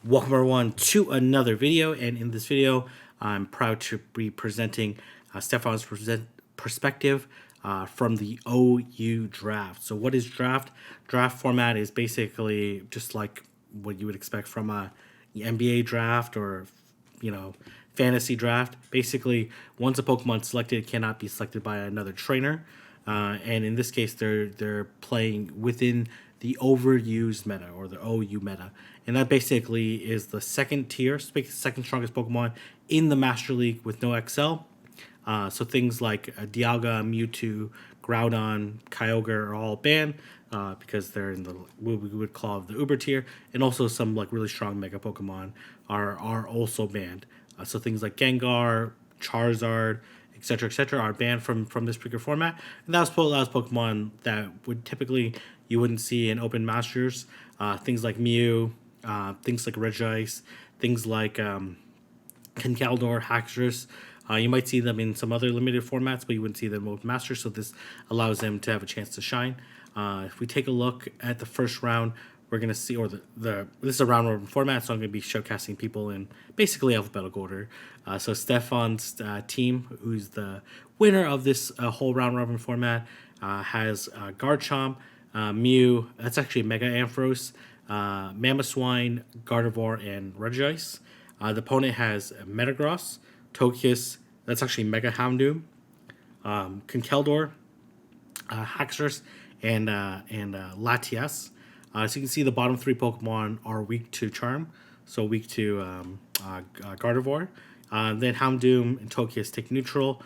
Welcome everyone to another video, and in this video I'm proud to be presenting Stefan's perspective from the OU draft. So what is draft? Draft format is basically just like what you would expect from a NBA draft or fantasy draft. Basically, once a Pokemon selected, it cannot be selected by another trainer. And in this case, they're playing within the overused meta or the OU meta, and that basically is the second tier, second strongest Pokemon in the Master League with no XL. So things like Dialga, Mewtwo, Groudon, Kyogre are all banned because they're in the what we would call the Uber tier, and also some like really strong Mega Pokemon are also banned. So things like Gengar, Charizard, etc., are banned from this particular format. And that was Pokemon that would typically you wouldn't see in open masters. Things like Mew, things like Regice, things like Conkeldurr, Haxorus. You might see them in some other limited formats, but you wouldn't see them in open masters. So this allows them to have a chance to shine. If we take a look at the first round, we're going to see, or this is a round robin format, so I'm going to be showcasing people in basically alphabetical order. So Stefan's team, who's the winner of this whole round robin format, has Garchomp, Mew, that's actually Mega Amfrost, Mamoswine, Gardevoir, and Regice. The opponent has Metagross, Togekiss, that's actually Mega Houndoom, Conkeldurr, Haxorus, and Latias. So you can see the bottom three Pokemon are weak to Charm, so weak to Gardevoir. Then Houndoom and Togekiss take neutral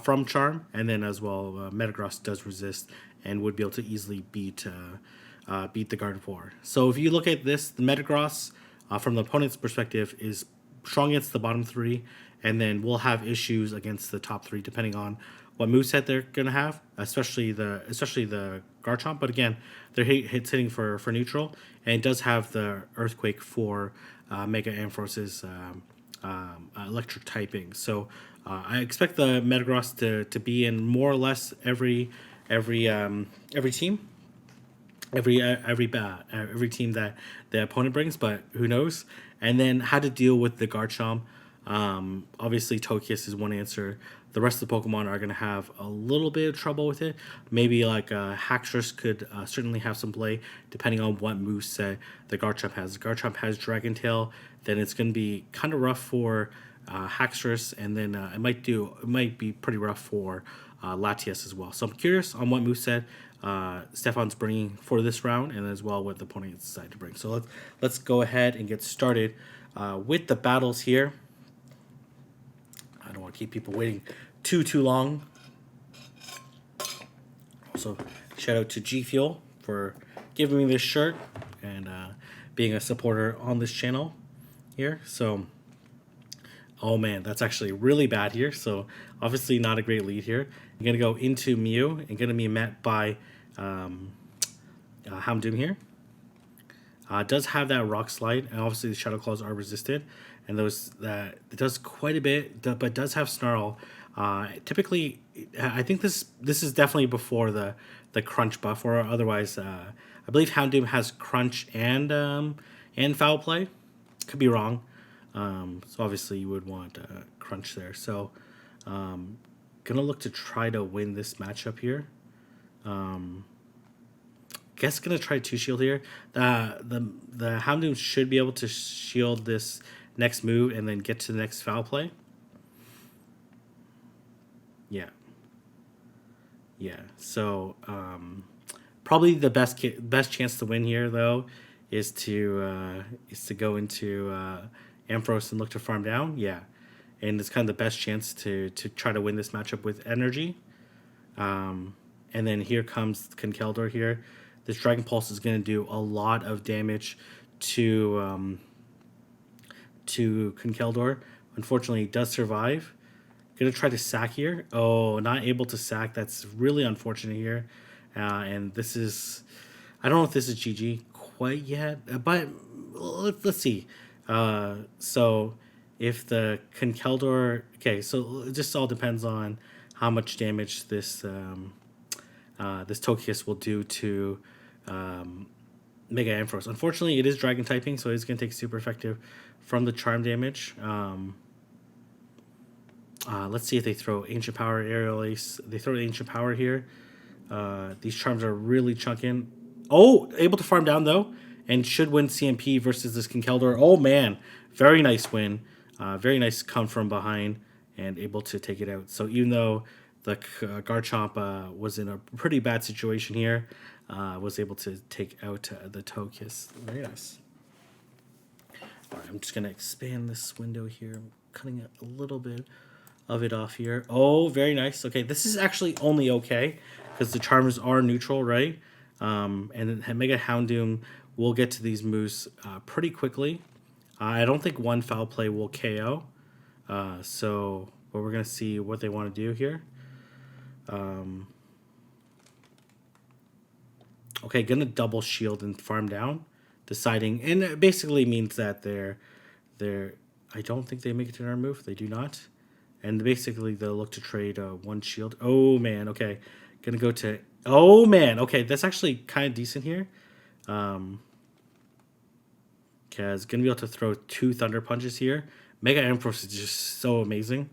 from Charm, and then as well Metagross does resist and would be able to easily beat the Gardevoir. So if you look at this, the Metagross from the opponent's perspective is strong against the bottom three, and then we'll have issues against the top three depending on what moveset they're gonna have, especially the Garchomp. But again, they're hitting for neutral, and it does have the Earthquake for Mega Amfrost's electric typing. So I expect the Metagross to be in more or less every team. Every team that the opponent brings, but who knows? And then how to deal with the Garchomp. Obviously, Togekiss is one answer. The rest of the Pokemon are going to have a little bit of trouble with it. Maybe like Haxorus could certainly have some play depending on what moveset the Garchomp has. If Garchomp has Dragon Tail, then it's going to be kind of rough for Haxorus, and then it might be pretty rough for Latias as well. So I'm curious on what moveset Stefan's bringing for this round, and as well what the opponent decided to bring. So let's go ahead and get started with the battles here. I don't want to keep people waiting too long. Also, shout out to G Fuel for giving me this shirt and being a supporter on this channel here. So, oh man, that's actually really bad here. So obviously not a great lead here. I'm gonna go into Mew and gonna be met by Houndoom here. It does have that Rock Slide, and obviously the Shadow Claws are resisted, and it does quite a bit, but does have Snarl. Typically, I think this is definitely before the Crunch buff, or otherwise, I believe Houndoom has Crunch and Foul Play. Could be wrong. So obviously you would want Crunch there. So gonna look to try to win this matchup here. Guess gonna try 2-shield here. The Houndoom should be able to shield this next move and then get to the next Foul Play. Yeah. So probably the best chance to win here though is to go into Amfrost and look to farm down. Yeah, and it's kind of the best chance to try to win this matchup with energy. And then here comes Conkeldurr here. This Dragon Pulse is going to do a lot of damage to Conkeldurr. Unfortunately, he does survive. Going to try to sack here. Oh, not able to sack. That's really unfortunate here. And this is, I don't know if this is GG quite yet, but let's see. So if the Conkeldurr, okay, so it just all depends on how much damage this Togekiss will do to Mega Amfrost. Unfortunately, it is dragon typing, so it's going to take super effective from the charm damage. Let's see if they throw Ancient Power, Aerial Ace. They throw Ancient Power here. These charms are really chunking. Oh, able to farm down though, and should win CMP versus this Kinkeldor. Oh man, very nice win. Very nice come from behind and able to take it out. So even though the Garchomp was in a pretty bad situation here, was able to take out the Togekiss. Very nice. All right, I'm just gonna expand this window here. I'm cutting a little bit of it off here. Oh, very nice. Okay, this is actually only okay because the charms are neutral, right? And then Mega Houndoom will get to these moves pretty quickly. I don't think one foul play will KO. But we're gonna see what they want to do here. Okay, gonna double shield and farm down, deciding, and it basically means that they're. I don't think they make it to our move. They do not. And basically, they'll look to trade one shield. Oh, man. Okay. Gonna go to... Oh, man. Okay, that's actually kind of decent here. Because gonna be able to throw 2 Thunder Punches here. Mega Amfrost is just so amazing.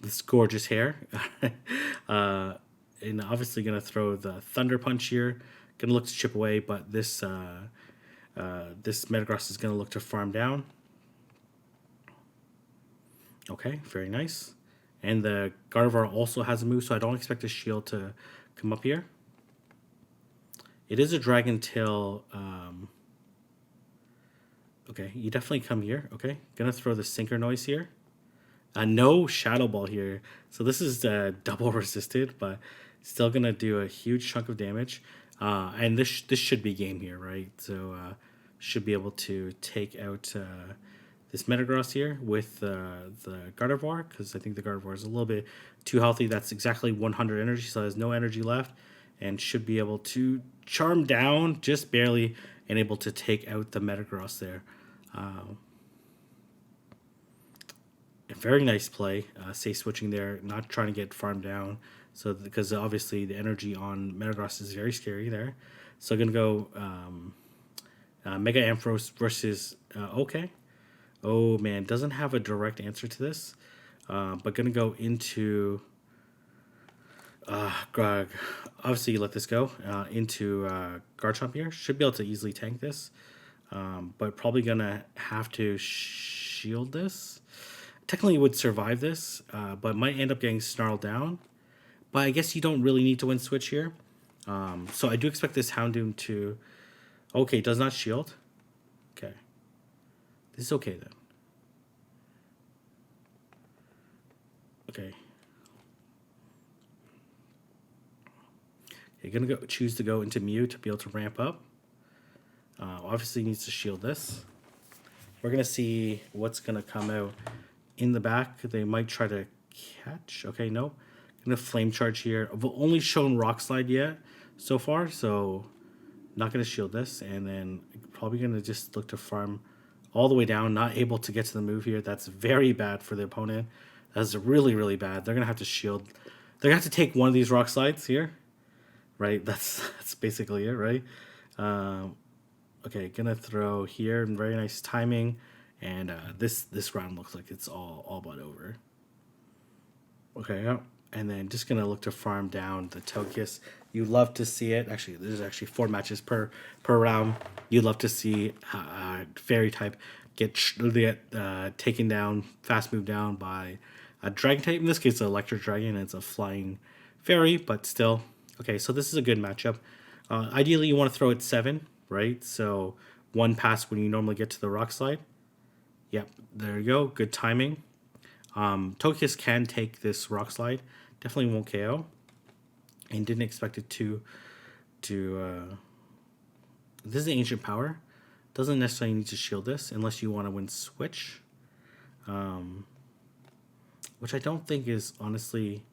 This gorgeous hair. And obviously gonna throw the Thunder Punch here. Gonna look to chip away, but this Metagross is gonna look to farm down. Okay, very nice. And the Gardevoir also has a move, so I don't expect the shield to come up here. It is a Dragon Tail. Okay, you definitely come here. Okay, gonna throw the Sinker Noise here. No Shadow Ball here. So this is double resisted, but still gonna do a huge chunk of damage. And this should be game here, right? So should be able to take out this Metagross here with the Gardevoir, because I think the Gardevoir is a little bit too healthy. That's exactly 100 energy, so it has no energy left, and should be able to charm down just barely and able to take out the Metagross there. A very nice play. Say switching there, not trying to get farmed down. So because obviously the energy on Metagross is very scary there. So I'm gonna go Mega Amfrost versus okay. Oh man, doesn't have a direct answer to this, but gonna go into obviously let this go into Garchomp here. Should be able to easily tank this, but probably gonna have to shield this. Technically would survive this, but might end up getting snarled down. But I guess you don't really need to win switch here. So I do expect this Houndoom to... Okay, does not shield. Okay. This is okay then. Okay. You're going to choose to go into Mew to be able to ramp up. Obviously needs to shield this. We're going to see what's going to come out in the back. They might try to catch. Okay, no. Going to Flame Charge here. I've only shown Rock Slide yet so far, so not going to shield this. And then probably going to just look to farm all the way down. Not able to get to the move here. That's very bad for the opponent. That's really, really bad. They're going to have to shield. They're going to have to take one of these Rock Slides here. Right? That's basically it, right? Okay, going to throw here. Very nice timing. And this round looks like it's all but over. Okay, yeah. And then just going to look to farm down the Togekiss. You love to see it. Actually, there's actually 4 matches per round. You love to see Fairy type get taken down, fast move down by a Dragon type. In this case, an Electric Dragon. And it's a flying Fairy, but still. Okay, so this is a good matchup. Ideally, you want to throw it 7, right? So 1 pass when you normally get to the Rock Slide. Yep, there you go. Good timing. Togekiss can take this Rock Slide. Definitely won't KO. And didn't expect it to this is Ancient Power. Doesn't necessarily need to shield this unless you want to win switch. Which I don't think is honestly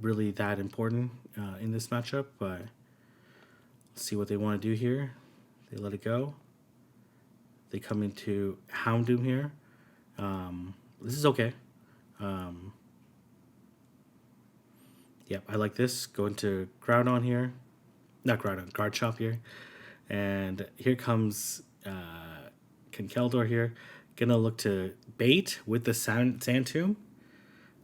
really that important in this matchup, but let's see what they want to do here. They let it go. They come into Houndoom here. This is okay. Yep, I like this. Go into Groudon here. Not Groudon, Garchomp here. And here comes Conkeldor here. Gonna look to bait with the Sand Tomb.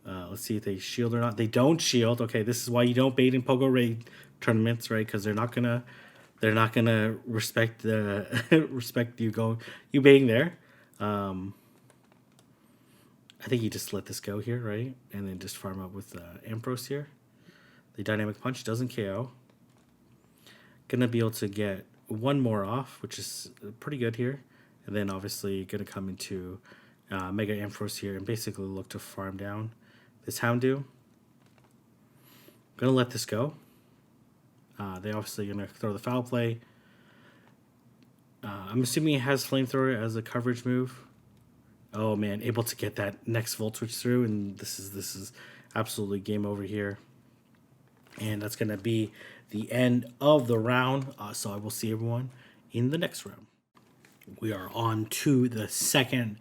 Let's see if they shield or not. They don't shield. Okay, this is why you don't bait in Pogo Raid tournaments, right? Because they're not gonna respect the respect you baiting there. I think you just let this go here, right? And then just farm up with Amfrost here. The Dynamic Punch doesn't KO. Gonna be able to get one more off, which is pretty good here. And then obviously gonna come into Mega Amfrost here and basically look to farm down this Houndoom. Gonna let this go. They obviously gonna throw the Foul Play. I'm assuming it has Flamethrower as a coverage move. Oh man, able to get that next Volt Switch through, and this is absolutely game over here. And that's gonna be the end of the round. So I will see everyone in the next round. We are on to the second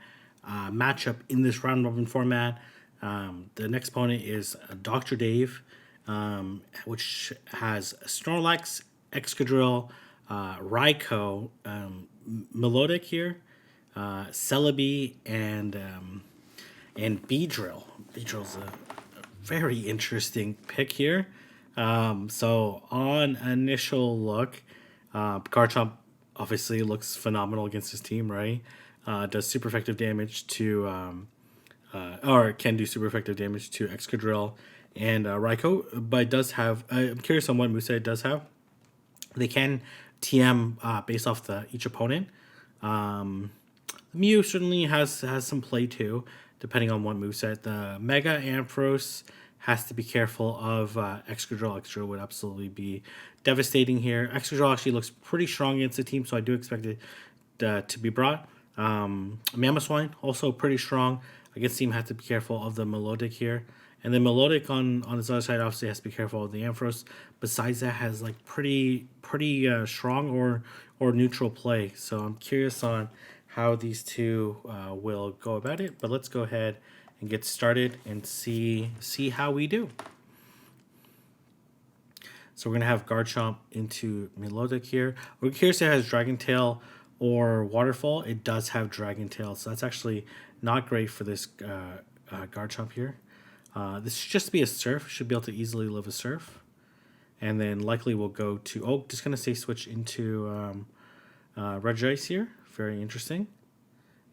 matchup in this round robin format. The next opponent is Dr. Dave, which has Snorlax, Excadrill, Raikou, Melodic here, Celebi, and Beedrill. Beedrill's a very interesting pick here. So on initial look, Garchomp obviously looks phenomenal against his team, right? Does super effective damage to, or can do super effective damage to Excadrill and Raikou, but it does have, I'm curious on what moveset it does have. They can TM based off each opponent. Mew certainly has some play too, depending on what moveset. The Mega Amfrost has to be careful of Excadrill. Excadrill would absolutely be devastating here. Excadrill actually looks pretty strong against the team, so I do expect it to be brought. Mamoswine, also pretty strong. Against the team, have to be careful of the Melodic here. And then Melodic on his other side obviously has to be careful of the Amfrost. Besides that, has like pretty strong or neutral play. So I'm curious on how these two will go about it. But let's go ahead and get started and see how we do. So we're gonna have Garchomp into Melodic here. We're curious if it has Dragon Tail or Waterfall. It does have Dragon Tail, so that's actually not great for this Garchomp here. This should just be a Surf. Should be able to easily live a Surf. And then likely we'll go to, just going to say switch into Regice here. Very interesting.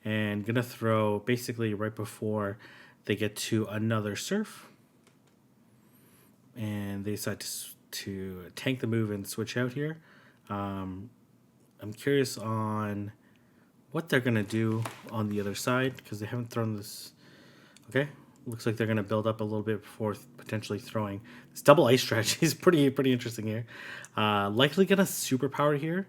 And going to throw basically right before they get to another Surf. And they decide to tank the move and switch out here. I'm curious on what they're going to do on the other side because they haven't thrown this. Okay. Looks like they're going to build up a little bit before potentially throwing. This double ice strategy is pretty interesting here. Likely going to superpower here.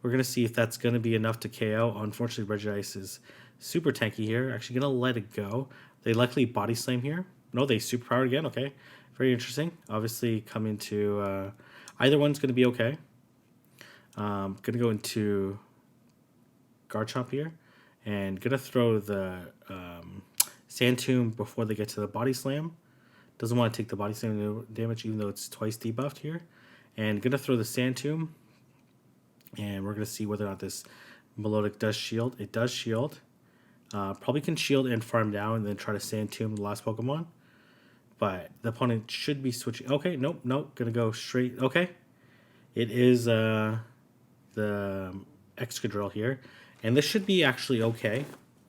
We're going to see if that's going to be enough to KO. Unfortunately, Regice is super tanky here. Actually going to let it go. They likely body slam here. No, they superpower again. Okay. Very interesting. Obviously come into... either one's going to be okay. Going to go into Garchomp here. And going to throw the... Sand Tomb before they get to the Body Slam. Doesn't want to take the Body Slam damage even though it's twice debuffed here. And going to throw the Sand Tomb. And we're going to see whether or not this Melodic does shield. It does shield. Probably can shield and farm down and then try to Sand Tomb the last Pokemon. But the opponent should be switching. Okay, nope. Going to go straight. Okay. It is the Excadrill here. And this should be actually okay.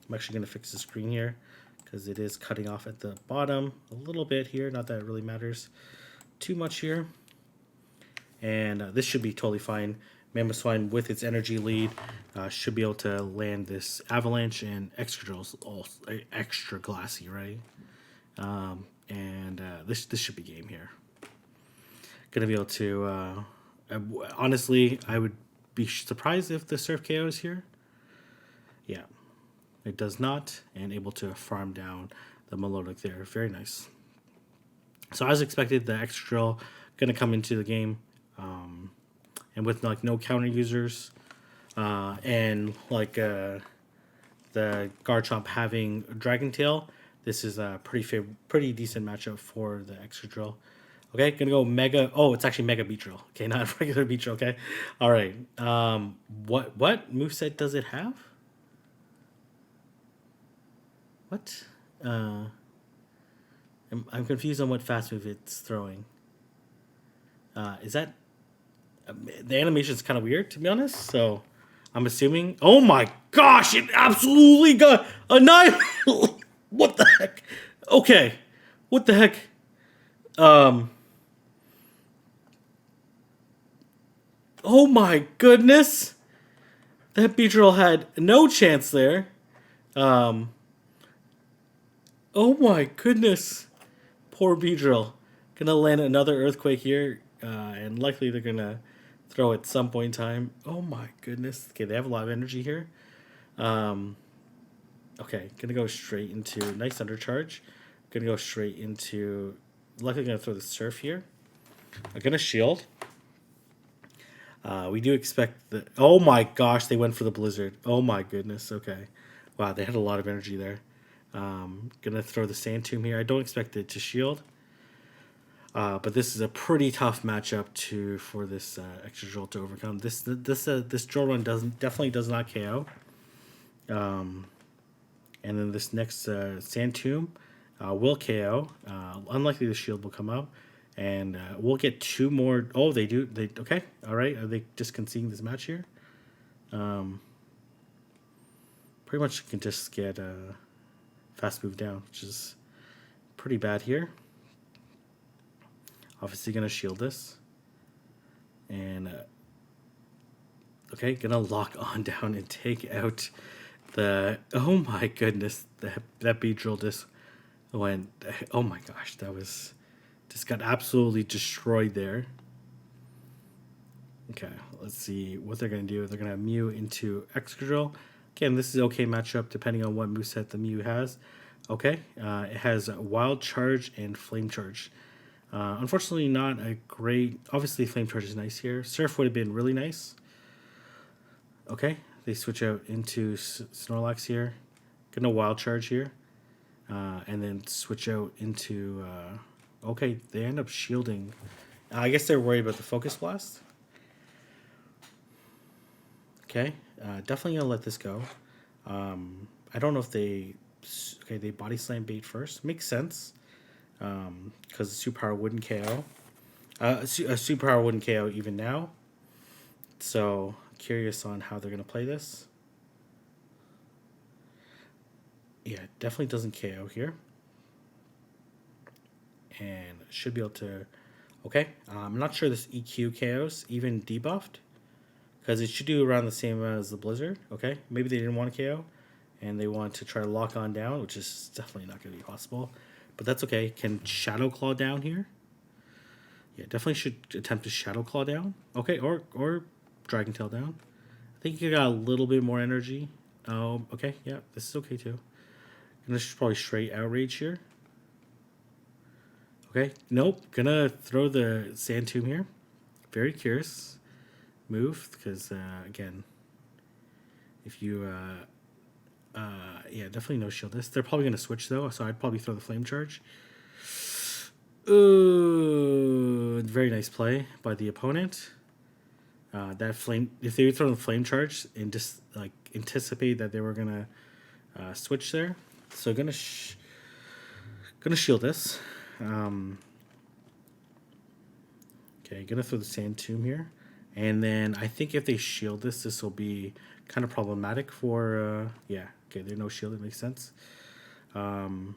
I'm actually going to fix the screen here, because it is cutting off at the bottom a little bit here. Not that it really matters too much here. And this should be totally fine. Mamoswine with its energy lead should be able to land this Avalanche, and Excadrill's all extra glassy, right? This should be game here. Gonna be able to... honestly, I would be surprised if the Surf KO is here. Yeah. It does not, and able to farm down the Melodic there. Very nice. So as expected, the Excadrill going to come into the game, and with like no counter users, and like the Garchomp having Dragon Tail, this is a pretty decent matchup for the Excadrill. Okay, gonna go Mega. Oh, it's actually Mega Beatrill. Okay, not regular Beatrill. Okay, all right. What moveset does it have? What? Uh, I'm confused on what fast move it's throwing. Is that the animation is kind of weird to be honest? So I'm assuming. Oh my gosh! It absolutely got annihilated. What the heck? Okay, what the heck? Um. Oh my goodness! That Beatrill had no chance there. Um. Oh my goodness! Poor Beedrill. Gonna land another earthquake here, and likely they're gonna throw at some point in time. Oh my goodness. Okay, they have a lot of energy here. Um, okay, gonna go straight into nice undercharge. Gonna go straight into. Likely gonna throw the surf here. I'm gonna shield. We do expect the. Oh my gosh, they went for the blizzard. Oh my goodness. Okay, wow, they had a lot of energy there. Gonna throw the sand tomb here. I don't expect it to shield. But this is a pretty tough matchup for this extra jolt to overcome. This Jordan definitely does not KO. And then this next Sand Tomb will KO. Unlikely the shield will come up, and we'll get two more. Oh, they do. They okay. All right. Are they just conceding this match here? Pretty much you can just get a fast move down, which is pretty bad here. Obviously gonna shield this. And okay, gonna lock on down and take out the. Oh my goodness, that Beedrill just went. Oh my gosh, that was just got absolutely destroyed there. Okay, let's see what they're gonna do. They're gonna Mew into Excadrill. Again, this is okay matchup depending on what moveset the Mew has. Okay, it has Wild Charge and Flame Charge. Unfortunately, not a great. Obviously, Flame Charge is nice here. Surf would have been really nice. Okay, they switch out into Snorlax here. Gonna Wild Charge here. And then switch out into. Okay, they end up shielding. I guess they're worried about the Focus Blast. Okay, definitely gonna let this go. I don't know if they. Okay, they Body Slam bait first. Makes sense. Because Superpower wouldn't KO. A Superpower wouldn't KO even now. So, curious on how they're going to play this. Yeah, definitely doesn't KO here. And should be able to... Okay, I'm not sure this EQ KOs, even debuffed. Because it should do around the same as the Blizzard. Okay, maybe they didn't want to KO. And they want to try to lock on down, which is definitely not going to be possible. But that's okay. Can Shadow Claw down here? Yeah, definitely should attempt to Shadow Claw down. Okay, or Dragon Tail down. I think you got a little bit more energy. Oh, okay, yeah, this is okay too. Gonna probably straight Outrage here. Okay, nope. Gonna throw the Sand Tomb here. Very curious move because again, if you yeah, definitely no shield this. They're probably going to switch, though, so I'd probably throw the Flame Charge. Ooh, very nice play by the opponent. That flame, if they throw the Flame Charge and just like anticipate that they were going to switch there. So gonna shield this. Okay, gonna throw the Sand Tomb here. And then I think if they shield this, this will be kind of problematic for, yeah, okay, there's no shield, it makes sense. And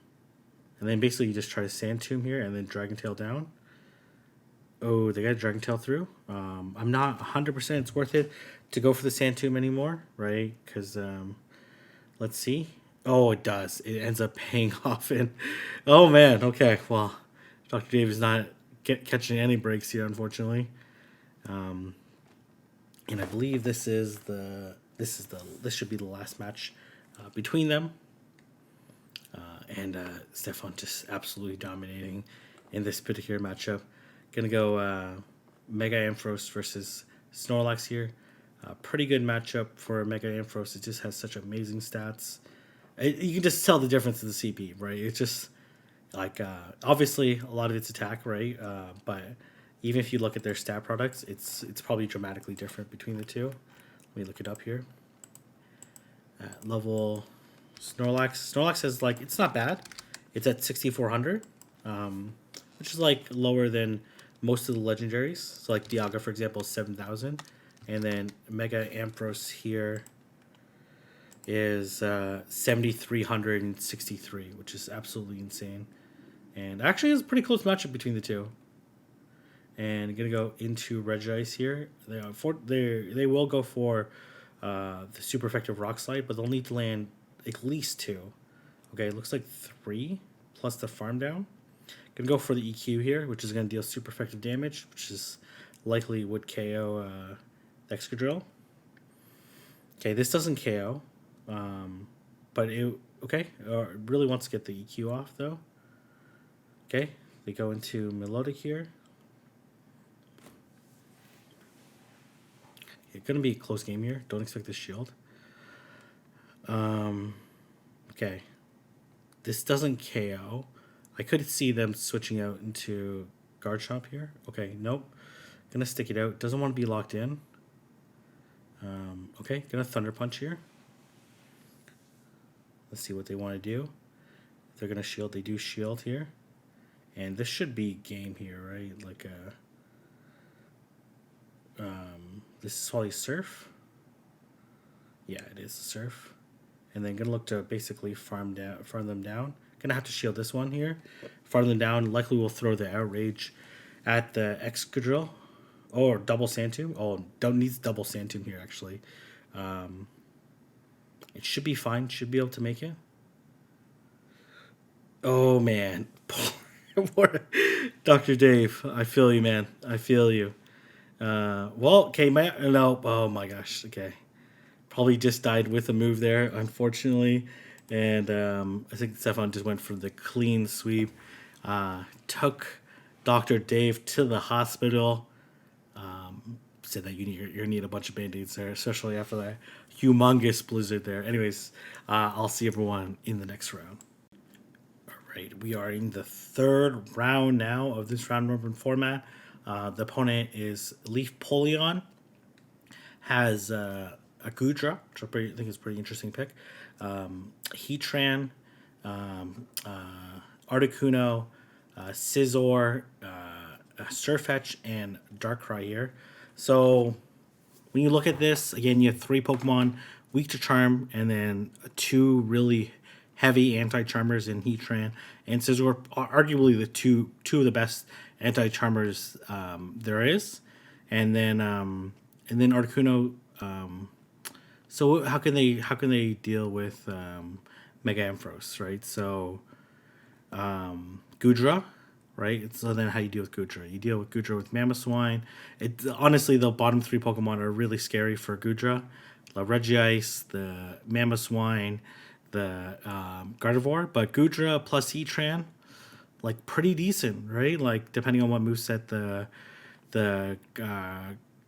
then basically you just try to Sand Tomb here and then Dragon Tail down. Oh, they got Dragon Tail through. I'm not 100% it's worth it to go for the Sand Tomb anymore, right? Because, let's see. Oh, it does. It ends up paying off. And oh, man, okay, well, Dr. Dave is not catching any breaks here, unfortunately. And I believe this should be the last match between them. And Stefan just absolutely dominating in this particular matchup. Gonna go Mega Amfrost versus Snorlax here. Pretty good matchup for Mega Amfrost. It just has such amazing stats. You can just tell the difference in the CP, right? Like obviously a lot of it's attack, right? But even if you look at their stat products, it's probably dramatically different between the two. Let me look it up here. Level Snorlax. Snorlax is like, it's not bad. It's at 6,400, which is like lower than most of the legendaries. So like Dialga, for example, is 7,000, and then Mega Amfrost here is 7,363, which is absolutely insane. And actually, it's a pretty close matchup between the two. And I'm gonna go into Regice here. They will go for the super effective Rock Slide, but they'll need to land at least 2. Okay, it looks like 3 plus the farm down. Gonna go for the EQ here, which is gonna deal super effective damage, which is likely would KO Excadrill. Okay, this doesn't KO, but it really wants to get the EQ off though. Okay, they go into Melodic here. It's gonna be a close game here. Don't expect this shield. Okay, this doesn't KO. I could see them switching out into Garchomp here. Okay, nope. Gonna stick it out. Doesn't want to be locked in. Okay, gonna Thunder Punch here. Let's see what they want to do. If they're gonna shield, they do shield here. And this should be game here, right? Like this is probably Surf. Yeah, it is Surf. And then gonna look to basically farm them down. Gonna have to shield this one here. Farm them down. Likely will throw the Outrage at the Excadrill. Or double Sandtomb. Oh, don't need double Sandtomb here actually. It should be fine. Should be able to make it. Oh man. Poor Dr. Dave. I feel you, man. I feel you. Well, okay, no. Oh my gosh. Okay. Probably just died with a move there, unfortunately. And I think Stefan just went for the clean sweep. Took Dr. Dave to the hospital. Said that you need a bunch of band-aids there, especially after that humongous blizzard there. Anyways, I'll see everyone in the next round. All right, we are in the third round now of this round robin format. The opponent is Leaf Polion. Has a Gudra, which I think is a pretty interesting pick. Heatran, Articuno, Scizor, Surfetch, and Darkrai here. So when you look at this, again, you have 3 Pokemon, weak to Charm, and then 2 really heavy anti-Charmers in Heatran and Scizor, are arguably the two of the best anti-Charmers there is. And then Articuno. So how can they deal with Mega Amfrost, right? So Gudra, right? So then how you deal with Gudra? You deal with Gudra with Mamoswine. Honestly, the bottom 3 Pokemon are really scary for Gudra. The Regice, the Mamoswine, the Gardevoir. But Gudra plus Heatran, like pretty decent, right? Like depending on what moveset the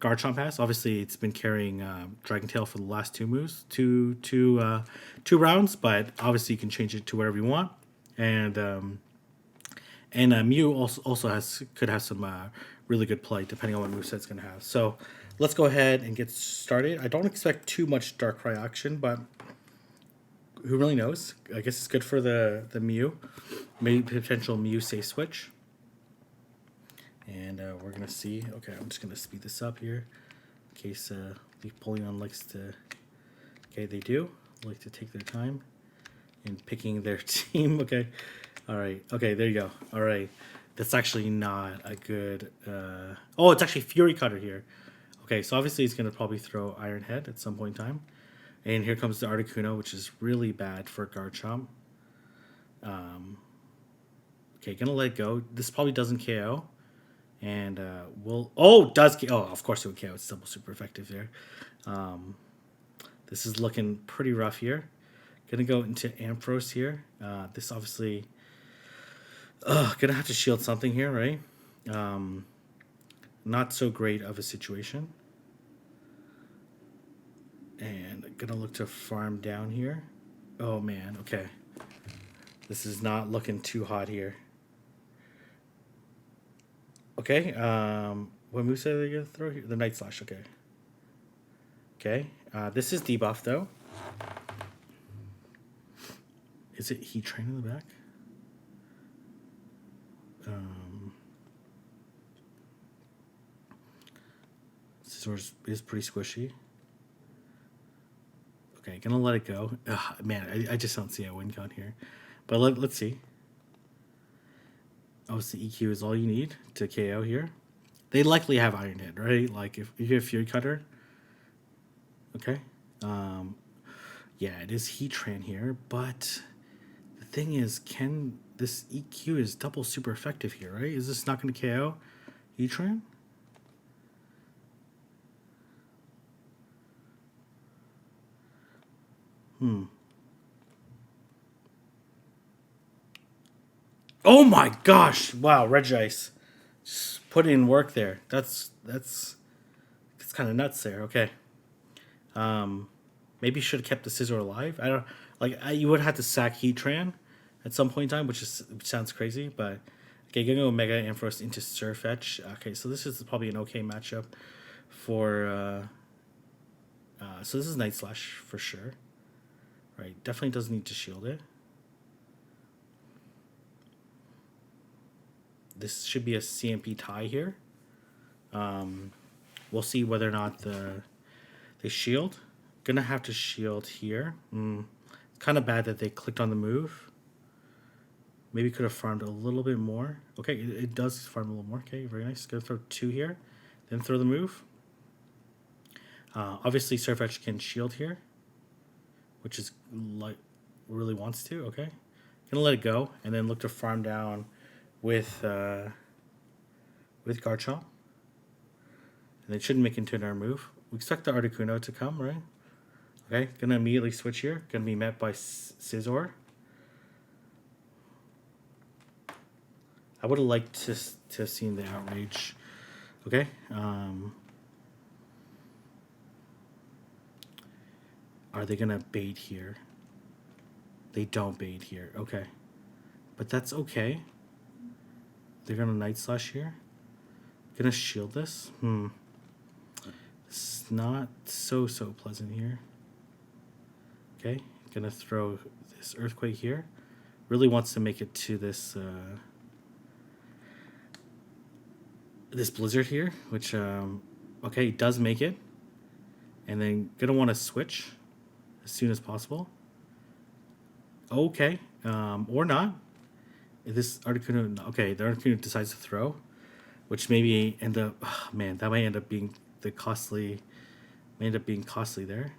Garchomp has. Obviously, it's been carrying Dragon Tail for the last 2 moves, two rounds. But obviously, you can change it to whatever you want. And Mew also could have some really good play depending on what moveset it's going to have. So let's go ahead and get started. I don't expect too much Darkrai action, but who really knows? I guess it's good for the Mew. Maybe potential Mew safe switch. And we're going to see. Okay, I'm just going to speed this up here in case Leaf Polion likes to... Okay, they do like to take their time in picking their team. Okay. All right. Okay, there you go. All right. That's actually not a good... Oh, it's actually Fury Cutter here. Okay, so obviously he's going to probably throw Iron Head at some point in time. And here comes the Articuno, which is really bad for Garchomp. Okay, going to let it go. This probably doesn't KO. And does KO. Oh, of course it would KO. It's double super effective there. This is looking pretty rough here. Going to go into Amfrost here. This obviously... gonna have to shield something here, right? Not so great of a situation. And gonna look to farm down here. Oh man, okay. This is not looking too hot here. Okay, what moves are they going to throw here? The Night Slash, okay. Okay, this is debuff, though. Is it Heat Train in the back? Scizor is pretty squishy. Okay, gonna let it go. Ugh, man, I just don't see a win count here. But let's see. Oh, so EQ is all you need to KO here. They likely have Iron Head, right? Like if you get Fury Cutter. Okay. Yeah, it is Heatran here, but the thing is, can this EQ is double super effective here, right? Is this not going to KO Heatran? Oh my gosh! Wow, Regice just put in work there. That's kind of nuts there. Okay. Maybe should have kept the Scizor alive. I don't like. You would have to sack Heatran at some point in time, which sounds crazy. But okay, gonna go Mega Amfrost into Surfetch. Okay, so this is probably an okay matchup for. So this is Night Slash for sure. Right, definitely doesn't need to shield it. This should be a CMP tie here. We'll see whether or not they shield. Gonna have to shield here. Kind of bad that they clicked on the move. Maybe could have farmed a little bit more. Okay, it does farm a little more. Okay, very nice. Gonna throw 2 here, then throw the move. Obviously, Surfetch can shield here, which is like really wants to. Okay, gonna let it go and then look to farm down with Garchomp. And it shouldn't make into another move. We expect the Articuno to come, right? Okay, gonna immediately switch here. Gonna be met by Scizor. I would have liked to have seen the Outrage. Okay. Are they gonna bait here? They don't bait here. Okay, but that's okay. They're gonna Night Slash here. Gonna shield this. It's not so pleasant here. Okay, gonna throw this Earthquake here. Really wants to make it to this this Blizzard here, which okay, does make it, and then gonna want to switch as soon as possible. Okay, or not. If this Articuno, okay, the Articuno decides to throw, which maybe end up, man, that might end up being costly there.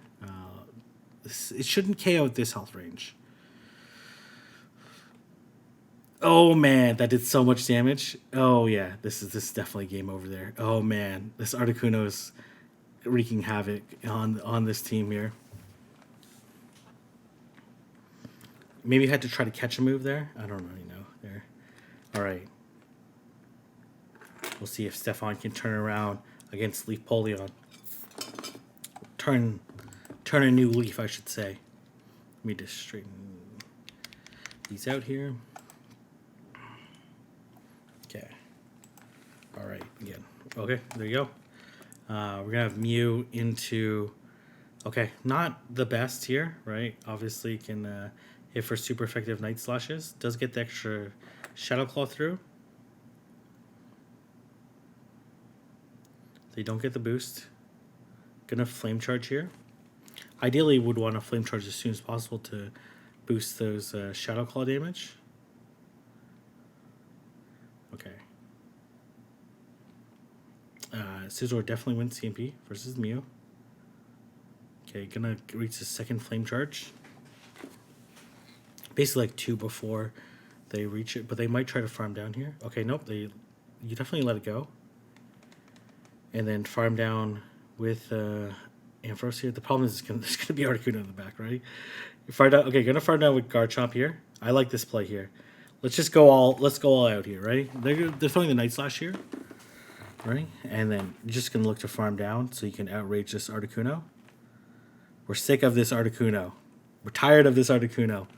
It shouldn't KO at this health range. Oh man, that did so much damage. Oh yeah, this is definitely game over there. Oh man, this Articuno is wreaking havoc on this team here. Maybe I had to try to catch a move there. I don't really know there. All right. We'll see if Stefan can turn around against Leaf Polion. Turn a new leaf, I should say. Let me just straighten these out here. Okay. All right. Again. Okay. There you go. We're gonna have Mew into. Okay, not the best here, right? Obviously, can hit for super effective Night Slashes. Does get the extra Shadow Claw through. They don't get the boost. Gonna Flame Charge here. Ideally, would want to Flame Charge as soon as possible to boost those Shadow Claw damage. Okay. Scizor definitely wins CMP versus Mew. Okay, gonna reach the second Flame Charge. Basically like 2 before they reach it, but they might try to farm down here. Okay, nope, you definitely let it go. And then farm down with Amfrost here. The problem is there's gonna be Articuno in the back, right? Okay, gonna farm down with Garchomp here. I like this play here. Let's go all out here, right? They're throwing the Night Slash here, right? And then you're just gonna look to farm down so you can outrage this Articuno. We're sick of this Articuno. We're tired of this Articuno.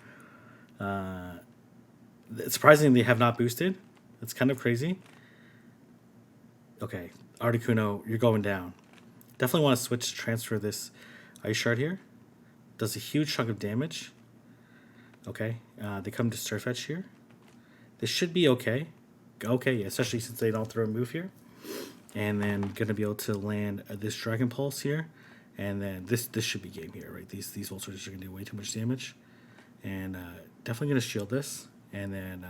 Surprisingly, they have not boosted. That's kind of crazy. Okay, Articuno, you're going down. Definitely want to switch to transfer this Ice Shard here. Does a huge chunk of damage. Okay, they come to Surf Edge here. This should be okay. Okay, especially since they don't throw a move here. And then going to be able to land this Dragon Pulse here. And then this should be game here, right? These Volt Switches are going to do way too much damage. And definitely going to shield this. And then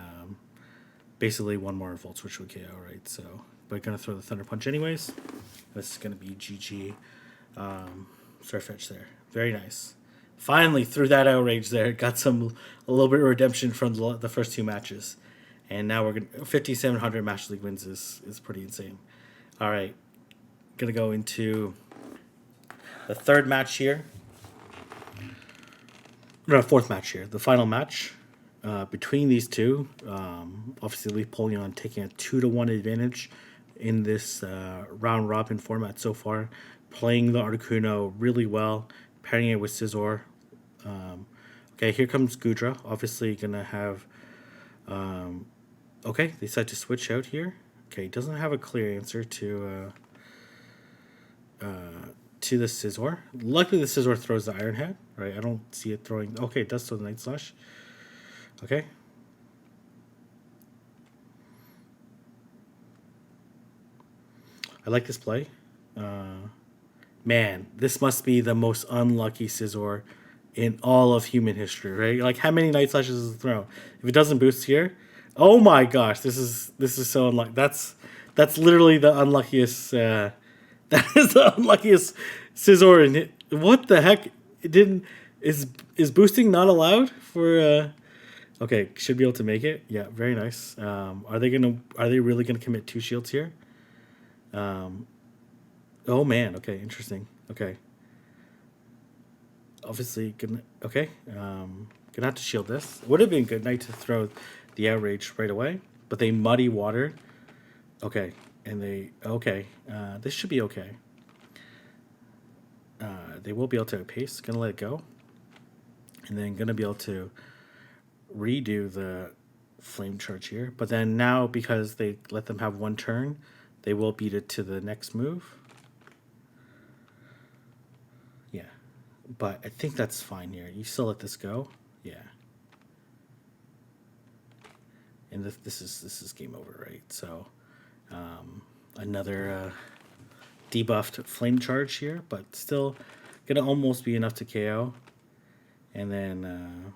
basically one more Volt Switch would KO, right? So, but going to throw the Thunder Punch anyways. This is going to be GG. Surf Edge there. Very nice. Finally, through that outrage there, got a little bit of redemption from the first two matches. And now we're going to 5,700 Match League wins is pretty insane. All right. Going to go into the third match here. No, fourth match here. The final match between these two. Obviously, Leafpolion taking a 2-1 advantage in this round robin format so far. Playing the Articuno really well. Pairing it with Scizor. Okay, here comes Gudra. Obviously, going to have... okay, they decide to switch out here. Okay, doesn't have a clear answer to the Scizor. Luckily, the Scizor throws the Iron Head, right? I don't see it throwing... Okay, it does throw the Night Slash. Okay. I like this play. Man, this must be the most unlucky Scizor in all of human history, right? Like, how many Night Slashes does it throw? If it doesn't boost here... Oh my gosh, this is so unlucky. That's literally the unluckiest... that is the unluckiest Scizor in it. What the heck? It didn't... Is boosting not allowed for... Okay, should be able to make it. Yeah, very nice. Are they really gonna commit 2 shields here? Oh man, okay, interesting. Okay. Obviously gonna have to shield this. Would have been good night to throw the outrage right away, but they muddy water. Okay, and this should be okay. They will be able to pace. Gonna let it go, and then gonna be able to redo the flame charge here. But then now, because they let them have 1 turn, they will beat it to the next move. Yeah, but I think that's fine here. You still let this go. Yeah. And this is game over, right? So another debuffed flame charge here, but still gonna almost be enough to KO. And then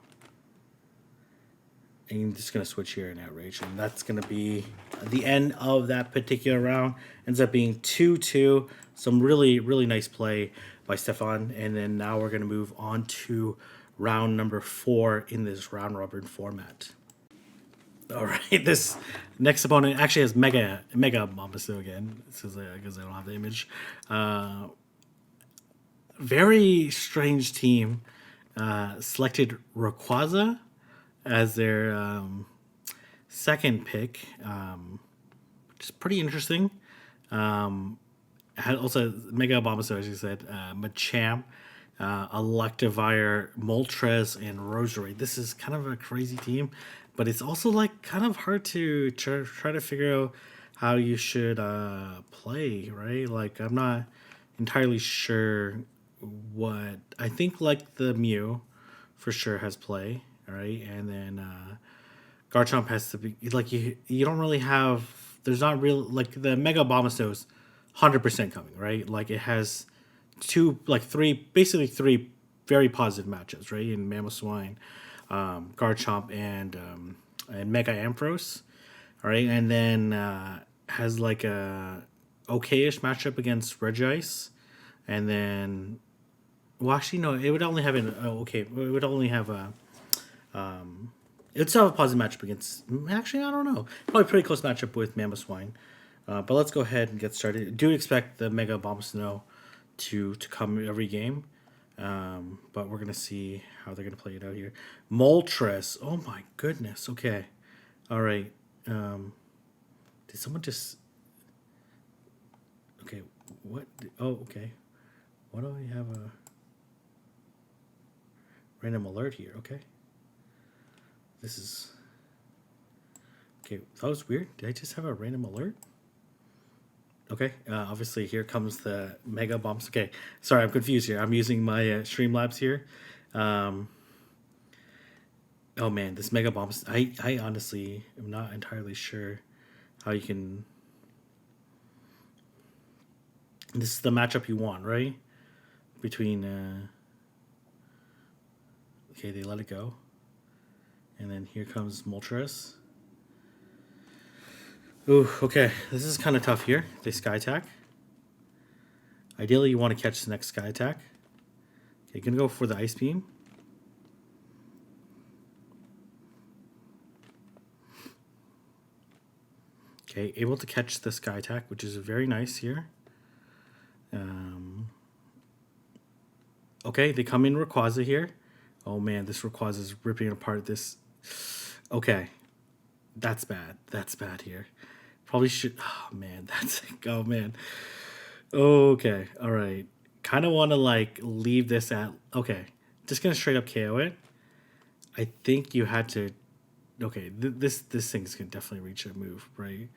I'm just gonna switch here in outrage, and that's gonna be the end of that particular round. Ends up being 2-2. Some really nice play by Stefan, and then now we're gonna move on to round number 4 in this round robin format. All right, this next opponent actually has Mega Venusaur again. This is because I don't have the image. Very strange team. Selected Rayquaza as their second pick, which is pretty interesting. Had also Mega Venusaur, as you said, Machamp, Electivire, Moltres, and Roserade. This is kind of a crazy team, but it's also like kind of hard to try to figure out how you should play, right? Like, I'm not entirely sure what... I think like the Mew for sure has play, right? And then Garchomp has to be like, you don't really have... There's not real... Like, the Mega Venusaur's 100% coming, right? Like, it has basically three very positive matchups, right? In Mamoswine, Garchomp, and Mega Amfrost, all right? And then has like a okayish matchup against Regice, and then, well, actually no, it would only have it would only have a it'd still have a positive matchup against, actually I don't know, probably a pretty close matchup with Mamoswine. But let's go ahead and get started. Do expect the Mega Venusaur to come every game. But we're going to see how they're going to play it out here. Moltres. Oh my goodness. Okay. All right. Did someone just... Okay. What? Oh, okay. Why do I have a random alert here? Okay. This is... Okay, that was weird. Did I just have a random alert? Okay, obviously here comes the Mega Bombs. Okay, sorry, I'm confused here. I'm using my Streamlabs here. Um, oh man, this Mega Bombs. I honestly am not entirely sure how you can. This is the matchup you want, right? Between. Okay, they let it go. And then here comes Moltres. Ooh, okay. This is kind of tough here. They Sky Attack. Ideally, you want to catch the next Sky Attack. Okay, gonna go for the Ice Beam. Okay, able to catch the Sky Attack, which is very nice here. Okay, they come in Rayquaza here. Oh man, this Rayquaza is ripping apart this. Okay, that's bad. That's bad here. Probably should. Oh man, that's. Oh man. Okay, all right. Kind of want to like leave this at. Okay, just gonna straight up KO it. I think you had to. Okay, this thing's gonna definitely reach a move, right?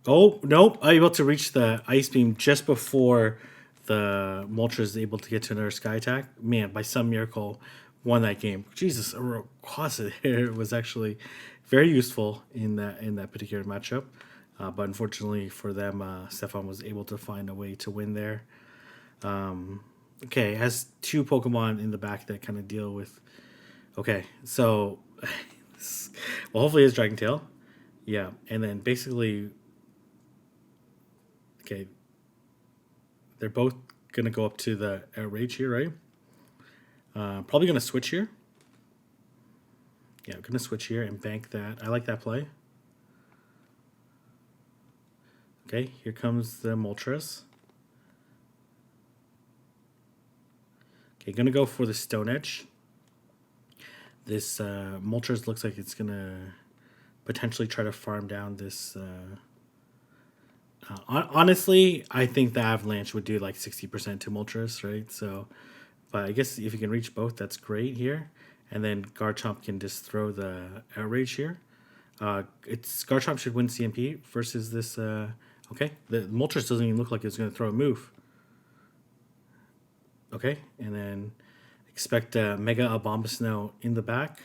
Oh nope! I'm able to reach the Ice Beam just before the Moltres is able to get to another Sky Attack. Man, by some miracle, won that game. Jesus, Rayquaza here was actually very useful in that particular matchup. But unfortunately for them, Stefan was able to find a way to win there. Okay, has two Pokemon in the back that kind of deal with. Okay, so well, hopefully it's Dragon Tail. Yeah, and then basically, okay, they're both gonna go up to the Rage here, right? Probably gonna switch here. Yeah, I'm gonna switch here and bank that. I like that play. Okay, here comes the Moltres. Okay, gonna go for the Stone Edge. This Moltres looks like it's gonna potentially try to farm down this. Honestly, I think the Avalanche would do like 60% to Moltres, right? So, but I guess if you can reach both, that's great here. And then Garchomp can just throw the Outrage here. It's Garchomp should win CMP versus this. Okay, the Moltres doesn't even look like it's going to throw a move. Okay, and then expect Mega Abomasnow in the back.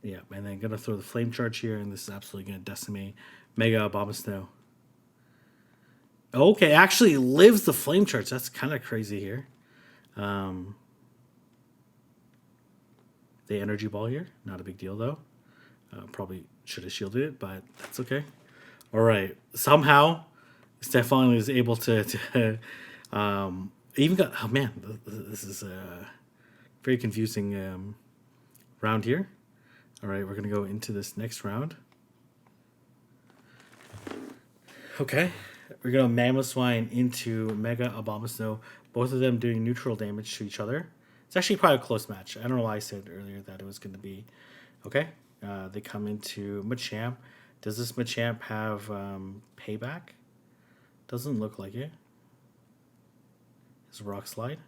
Yeah, and then going to throw the Flame Charge here, and this is absolutely going to decimate Mega Abomasnow. Okay, actually lives the Flame Charge. That's kind of crazy here. The Energy Ball here, not a big deal though. Probably should have shielded it, but that's okay. All right, somehow Stefan is able to even got. Oh man, this is a very confusing round here. All right, we're gonna go into this next round. Okay, we're gonna Mamoswine into Mega Abomasnow. Both of them doing neutral damage to each other. It's actually probably a close match. I don't know why I said earlier that it was going to be. Okay, they come into Machamp. Does this Machamp have payback? Doesn't look like it. It's Rock Slide.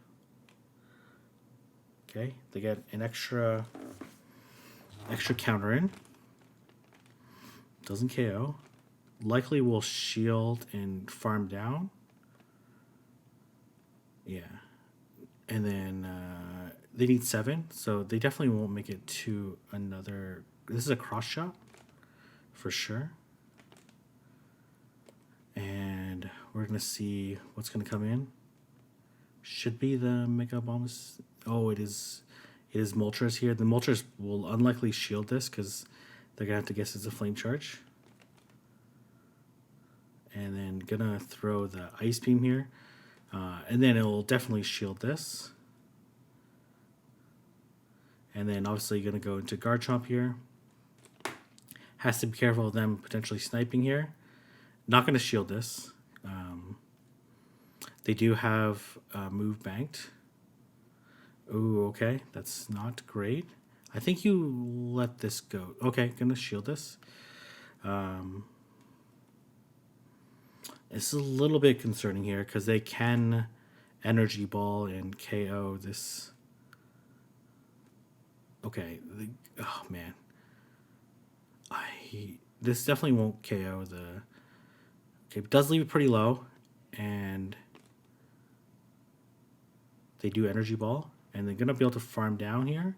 Okay, they get an extra counter in. Doesn't KO. Likely will shield and farm down. Yeah. And then they need 7, so they definitely won't make it to another. This is a cross shot for sure. And we're going to see what's going to come in. Should be the Mega Bombs. Oh, it is Moltres here. The Moltres will unlikely shield this because they're going to have to guess it's a Flame Charge. And then going to throw the Ice Beam here. And then it will definitely shield this. And then obviously you're going to go into Garchomp here. Has to be careful of them potentially sniping here. Not going to shield this. They do have move banked. Ooh, okay. That's not great. I think you let this go. Okay, going to shield this. It's a little bit concerning here because they can Energy Ball and KO this. Okay. Oh, man. This definitely won't KO the... Okay, it does leave it pretty low, and they do Energy Ball, and they're going to be able to farm down here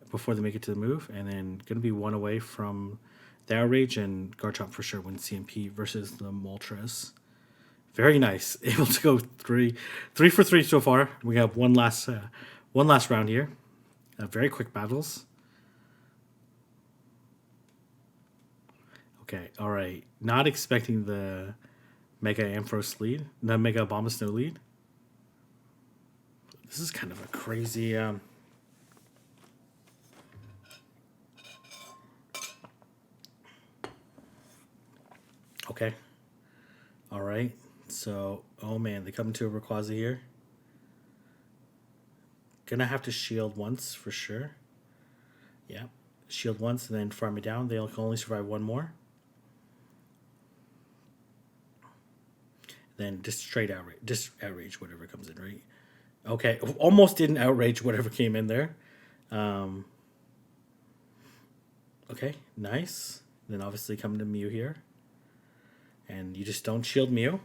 before they make it to the move, and then going to be one away from the Outrage, and Garchomp for sure wins CMP versus the Moltres. Very nice. Able to go three for three so far. We have one last round here. Very quick battles. Okay, all right. Not expecting the Mega Amfrost lead, the Mega Abomasnow lead. This is kind of a crazy. Okay. All right. So, oh man, they come into a Rayquaza here. Gonna have to shield once for sure. Yeah. Shield once and then farm it down. They'll only survive one more. Then just straight outrage. Just outrage whatever comes in, right? Okay. Almost didn't outrage whatever came in there. Okay. Nice. Then obviously come to Mew here. And you just don't shield Mew.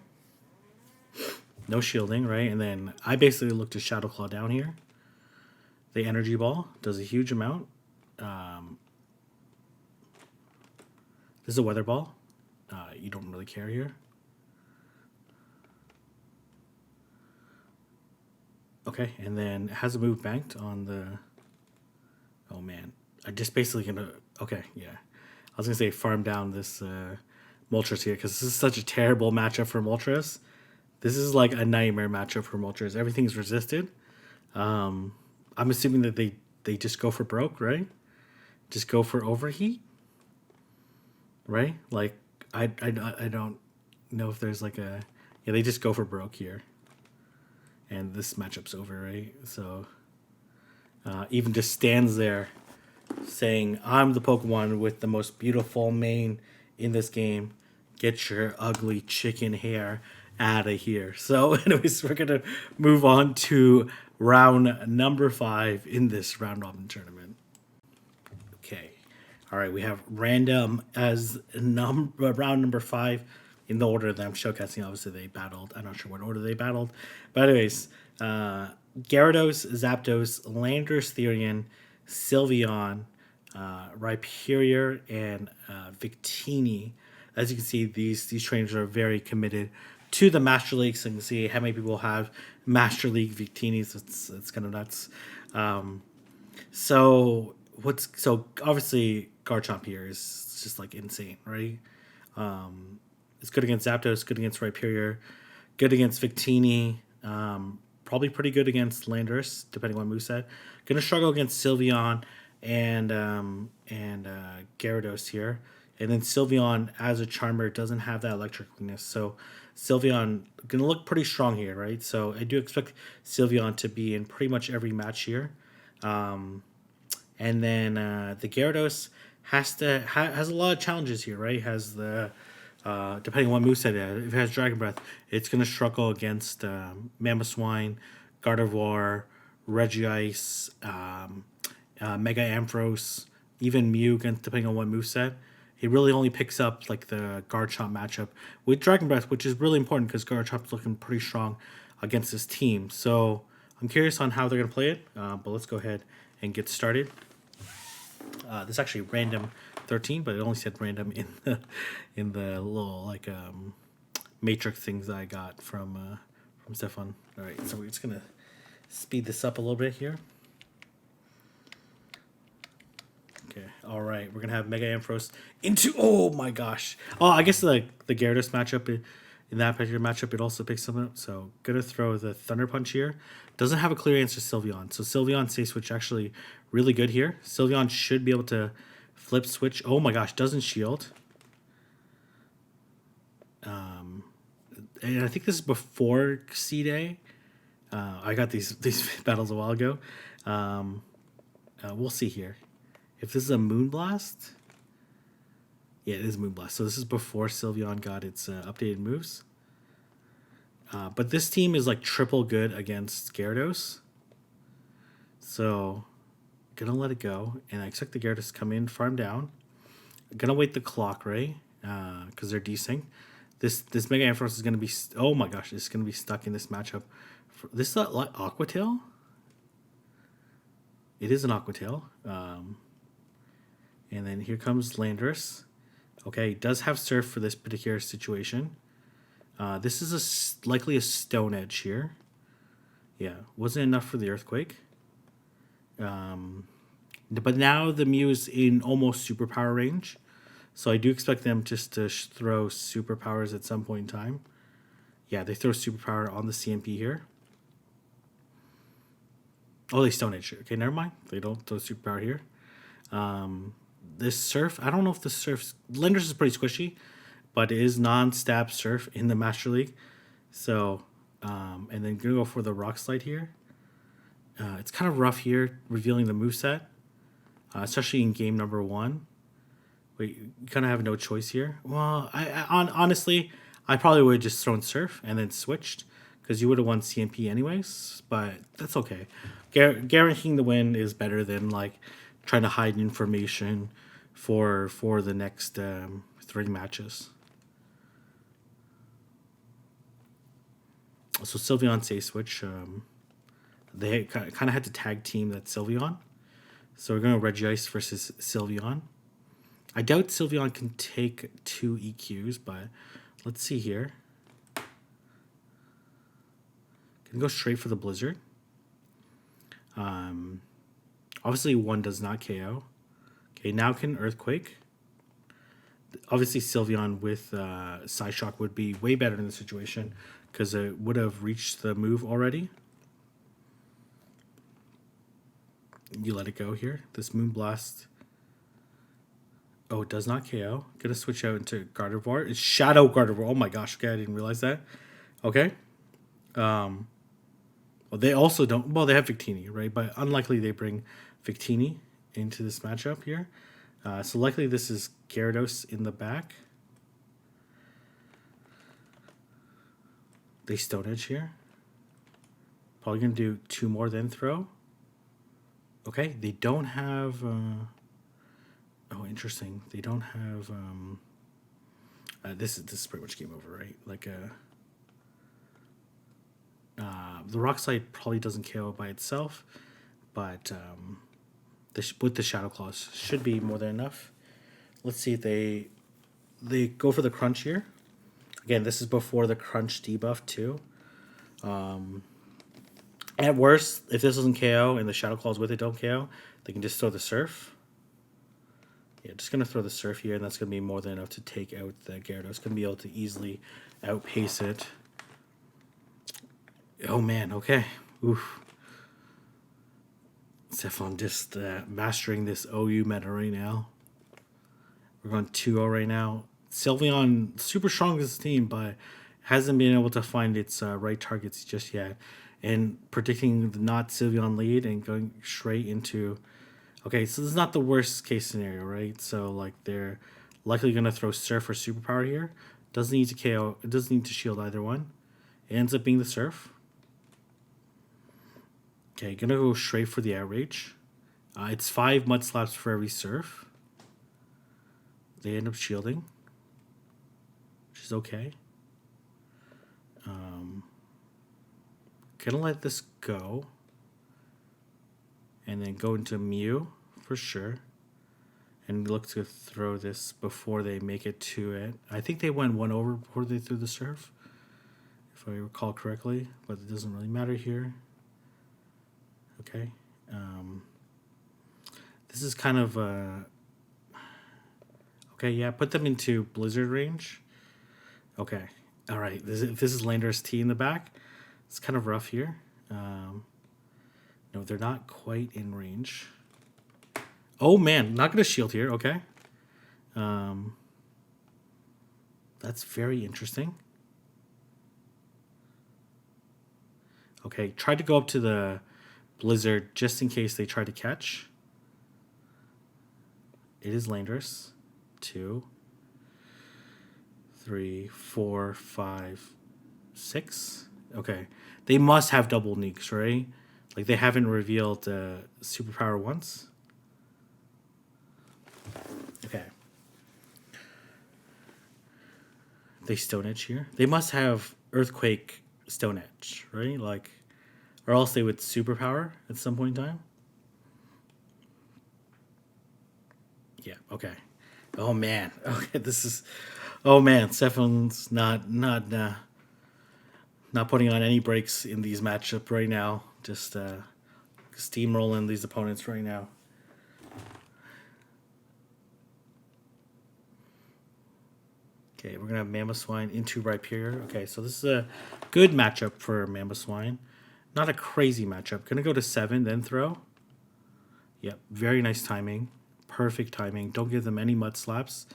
No shielding, right? And then I basically look to Shadow Claw down here. The Energy Ball does a huge amount. This is a Weather Ball. You don't really care here. Okay, and then it has a move banked on the... Oh man, I just basically gonna... Okay, yeah. I was gonna say farm down this Moltres here, because this is such a terrible matchup for Moltres. This is like a nightmare matchup for Moltres. Everything's resisted. I'm assuming that they just go for broke, right? Just go for overheat, right? Like I don't know if there's like a... Yeah, they just go for broke here. And this matchup's over, right? So even just stands there saying, I'm the Pokemon with the most beautiful mane in this game. Get your ugly chicken hair out of here. So anyways, we're going to move on to round number 5 in this round robin tournament. Okay. All right, we have random as round number 5 in the order that I'm showcasing. Obviously, they battled. I'm not sure what order they battled. But anyways, Gyarados, Zapdos, Landorus, Therian, Sylveon, Rhyperior, and Victini. As you can see, these trainers are very committed to the Master League. So you can see how many people have Master League Victinis. It's kind of nuts. So obviously Garchomp here is just like insane, right? It's good against Zapdos, good against Rhyperior, good against Victini, probably pretty good against Landorus, depending on moveset. Gonna struggle against Sylveon and Gyarados here. And then Sylveon, as a Charmer, doesn't have that electric weakness. So Sylveon gonna look pretty strong here, right? So I do expect Sylveon to be in pretty much every match here. And then the Gyarados has a lot of challenges here, right? Has the depending on what moveset it has. If it has Dragon Breath, it's going to struggle against Mamoswine, Gardevoir, Regice, Mega Amfrost, even Mew, depending on what moveset. He really only picks up like the Garchomp matchup with Dragon Breath, which is really important because Garchomp's looking pretty strong against this team. So I'm curious on how they're going to play it, but let's go ahead and get started. This is actually random 13, but it only said random in the little like matrix things that I got from Stefan. All right, so we're just gonna speed this up a little bit here. Okay, all right, we're gonna have Mega Amfrost into... Oh my gosh! Oh, I guess the Gyarados matchup in that particular matchup it also picks something up. So gonna throw the Thunder Punch here. Doesn't have a clear answer Sylveon, so Sylveon Safe Switch actually really good here. Sylveon should be able to flip switch. Oh my gosh, doesn't shield. And I think this is before C-Day. I got these battles a while ago. We'll see here. If this is a Moonblast. Yeah, it is Moonblast. So this is before Sylveon got its updated moves. But this team is like triple good against Gyarados. So gonna let it go. And I expect the Gyarados to come in, farm down. Gonna wait the clock, right? Because they're desync. This Mega Amfrost is gonna be. Oh my gosh, it's gonna be stuck in this matchup. This is like Aqua Tail. It is an Aqua Tail. And then here comes Landorus. Okay, it does have Surf for this particular situation. This is likely a Stone Edge here. Yeah, wasn't enough for the Earthquake. But now the Mew is in almost superpower range. So I do expect them just to throw superpowers at some point in time. Yeah, they throw superpower on the CMP here. Oh, they Stone Edge. Okay, never mind. They don't throw superpower here. This Surf, I don't know if the Surf's... Landorus is pretty squishy, but it is non-stab Surf in the Master League. So, and then gonna go for the Rock Slide here. It's kind of rough here, revealing the moveset, especially in game number 1. Wait, you kind of have no choice here. Well, honestly, I probably would have just thrown Surf and then switched, because you would have won CMP anyways, but that's okay. Guaranteeing the win is better than like trying to hide information for the next 3 matches. So Sylveon say switch. They kind of had to tag team that Sylveon. So we're going to Regice versus Sylveon. I doubt Sylveon can take 2 EQs, but let's see here. Can go straight for the Blizzard. Obviously, 1 does not KO. Okay, now can Earthquake. Obviously, Sylveon with Psyshock would be way better in this situation because it would have reached the move already. You let it go here. This Moonblast. Oh, it does not KO. Gonna switch out into Gardevoir. It's Shadow Gardevoir. Oh my gosh, okay, I didn't realize that. Okay. Well, they also don't... Well, they have Victini, right? But unlikely they bring Victini into this matchup here. So likely this is Gyarados in the back. They Stone Edge here. Probably going to do 2 more, then throw. Okay, they don't have... oh, interesting. They don't have... this is pretty much game over, right? Like the Rock Slide probably doesn't KO by itself, but with the Shadow Claws should be more than enough. Let's see if they go for the Crunch here. Again, this is before the Crunch debuff too. At worst, if this doesn't KO and the Shadow Claws with it don't KO, they can just throw the Surf. Yeah, just going to throw the Surf here, and that's going to be more than enough to take out the Gyarados. It's going to be able to easily outpace it. Oh, man, okay. Oof. Stephon just mastering this OU meta right now. We're going 2-0 right now. Sylveon, super strong as a team, but hasn't been able to find its right targets just yet. And predicting the not Sylveon lead and going straight into... Okay, so this is not the worst case scenario, right? So, like, they're likely going to throw Surf or Superpower here. Doesn't need to KO. It doesn't need to shield either one. It ends up being the Surf. Okay, going to go straight for the Outrage. It's 5 Mud Slaps for every Surf. They end up shielding, which is okay. Gonna let this go. And then go into Mew for sure. And look to throw this before they make it to it. I think they went 1 over before they threw the Surf, if I recall correctly, but it doesn't really matter here. Okay. This is kind of... okay, yeah, put them into Blizzard range. Okay. All right. This is Landorus T in the back. It's kind of rough here. No, they're not quite in range. Oh, man. Not going to shield here. Okay. That's very interesting. Okay. Tried to go up to the Blizzard just in case they try to catch. It is Landorus. 2, 3, 4, 5, 6. Okay. They must have double Neeks, right? Like, they haven't revealed Superpower once. Okay. they Stone Edge here. They must have Earthquake Stone Edge, right? Like, or else they would Superpower at some point in time. Yeah. Okay. Oh man. Okay. This is. Oh man. Stefan's not putting on any breaks in these matchup right now. Just steamrolling these opponents right now. Okay, we're gonna have Mamoswine into Rhyperior. Okay, so this is a good matchup for Mamoswine. Not a crazy matchup. Gonna go to 7, then throw. Yep, very nice timing. Perfect timing. Don't give them any mud slaps.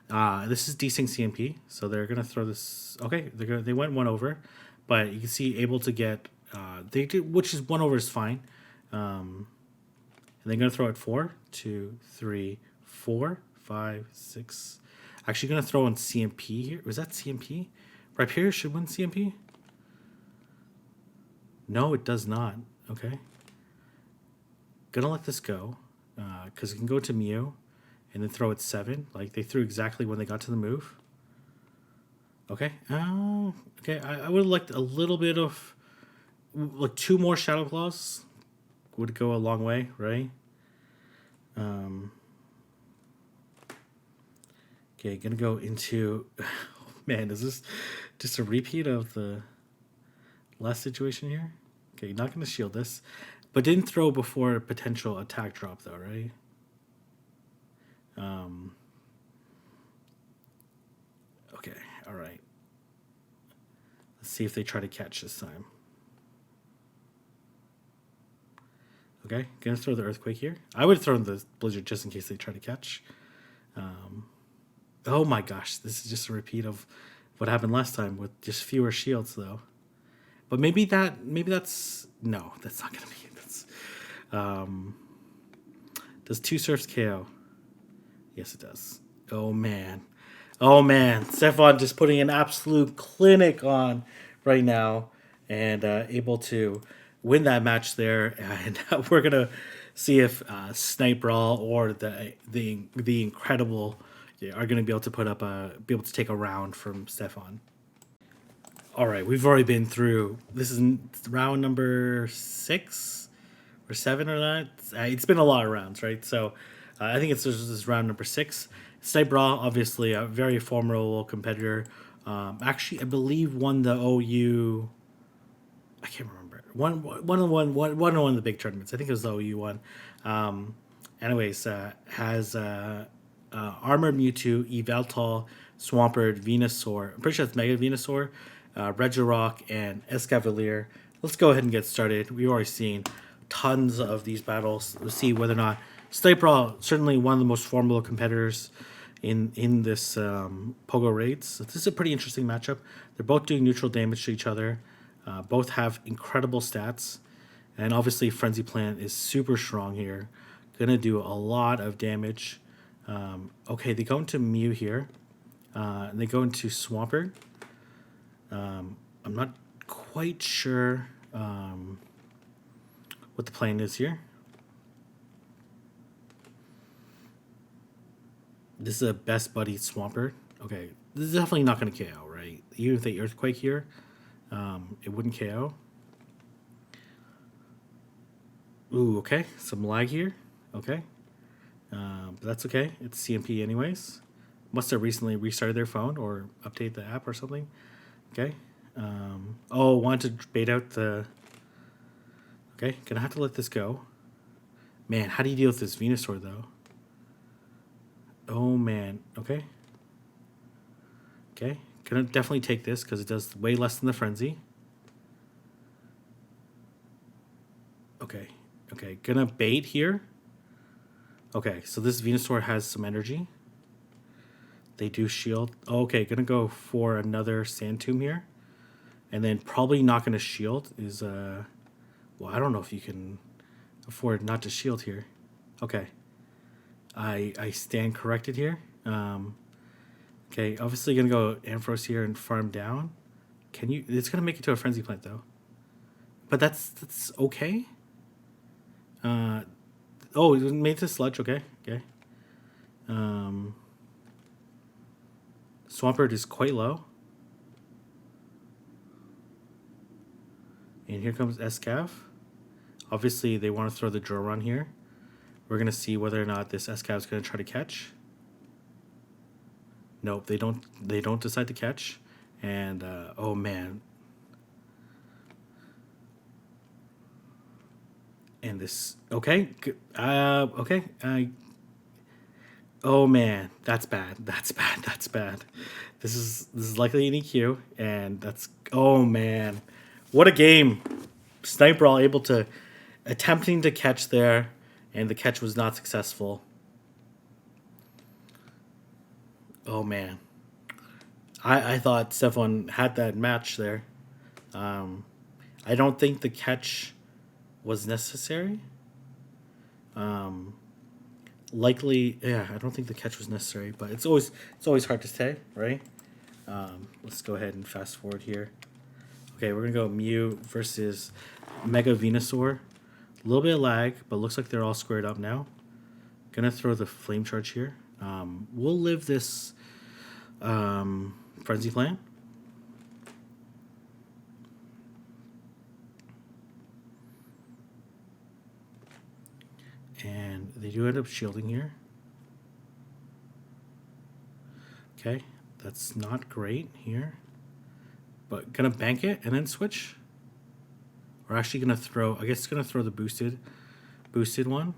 This is decent CMP, so they're gonna throw this. Okay, they went 1 over, but you can see able to get they did, which is 1 over is fine. And they're gonna throw it 4, 2, 3, 4, 5, 6. Actually, gonna throw in CMP here. Was that CMP? Rhyperior should win CMP. No, it does not. Okay. Gonna let this go because it can go to Mew and then throw it 7. Like they threw exactly when they got to the move. Okay. Okay. I would have liked a little bit of like 2 more Shadow Claws would go a long way, right? Okay, gonna go into. Oh, man, is this just a repeat of the last situation here? Okay, not gonna shield this, but didn't throw before a potential attack drop though, right? Okay, all right. Let's see if they try to catch this time. Okay, gonna throw the Earthquake here. I would have thrown the Blizzard just in case they try to catch. Oh my gosh, this is just a repeat of what happened last time with just fewer shields though. But maybe that's no, that's not gonna be it. That's does 2 surfs KO? Yes, it does. Oh man. Oh man. Stefan just putting an absolute clinic on right now and able to win that match there. And we're gonna see if Snipe Brawl or the incredible are gonna be able to be able to take a round from Stefan. All right, we've already been through. This is round number 6 or 7 or that. It's been a lot of rounds, right? So I think this is round number 6. Snipe Brawl, obviously a very formidable competitor. Actually, I believe won the OU. I can't remember. One of the big tournaments. I think it was the OU one. Anyways, has Armored Mewtwo, Yveltal, Swampert, Venusaur. I'm pretty sure it's Mega Venusaur, Regirock, and Escavalier. Let's go ahead and get started. We've already seen tons of these battles. Let's see whether or not Snipe Brawl, certainly one of the most formidable competitors in this Pogo raids. So this is a pretty interesting matchup. They're both doing neutral damage to each other. Both have incredible stats. And obviously Frenzy Plant is super strong here. Gonna do a lot of damage. Okay, they go into Mew here. And they go into Swampert. I'm not quite sure what the plan is here. This is a best buddy Swampert. Okay, this is definitely not going to KO, right? Even if they Earthquake here, it wouldn't KO. Ooh, okay, some lag here. Okay, but that's okay. It's CMP anyways. Must have recently restarted their phone or update the app or something. Okay. Oh, wanted to bait out the. Okay, gonna have to let this go. Man, how do you deal with this Venusaur though? Oh man. Okay. Okay. Gonna definitely take this because it does way less than the Frenzy. Okay. Okay. Gonna bait here. Okay, so this Venusaur has some energy. They do shield. Oh, okay, gonna go for another Sand Tomb here. And then probably not gonna shield is well, I don't know if you can afford not to shield here. Okay. I stand corrected here. Okay, obviously gonna go Amfrost here and farm down. Can you? It's gonna make it to a Frenzy Plant though. But that's okay. Oh, it made it to Sludge. Okay, okay. Swampert is quite low. And here comes Escav. Obviously, they want to throw the drill on here. We're going to see whether or not this Escav is going to try to catch. Nope, they don't. They don't decide to catch. And oh man. And this okay. Okay. Oh man, that's bad. That's bad. That's bad. This is likely an EQ, and that's oh man, what a game! Sniper all able to attempting to catch there, and the catch was not successful. Oh man, I thought Stefan had that match there. I don't think the catch was necessary. Likely, yeah, I don't think the catch was necessary, but it's always hard to say, right? Let's go ahead and fast forward here. Okay, we're gonna go Mew versus Mega Venusaur. A little bit of lag, but looks like they're all squared up now. Gonna throw the flame charge here. We'll live this frenzy plan. And they do end up shielding here. Okay, that's not great here. But gonna bank it and then switch. We're actually gonna throw, I guess it's gonna throw the boosted one.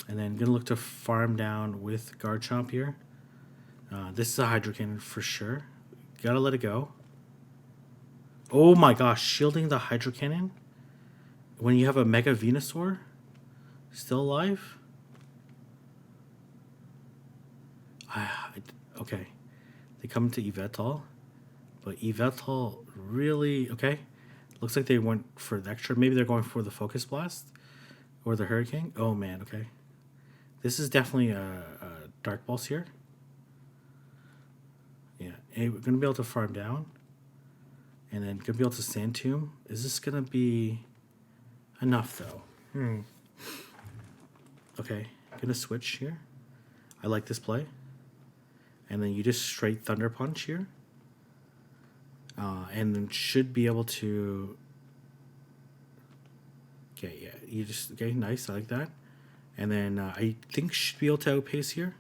And then gonna look to farm down with Garchomp here. This is a Hydro Cannon for sure. Gotta let it go. Oh my gosh, shielding the Hydro Cannon when you have a Mega Venusaur still alive? Okay. They come into Yveltal. But Yveltal really... Okay. Looks like they went for the extra. Maybe they're going for the Focus Blast or the Hurricane. Oh man, okay. This is definitely a Dark Pulse here. Yeah. And we're going to be able to farm down. And then going to be able to Sand Tomb. Is this going to be... enough though. Okay, gonna switch here. I like this play. And then you just straight Thunder Punch here. And then should be able to... Okay, yeah, you just... Okay, nice, I like that. And then I think should be able to outpace here.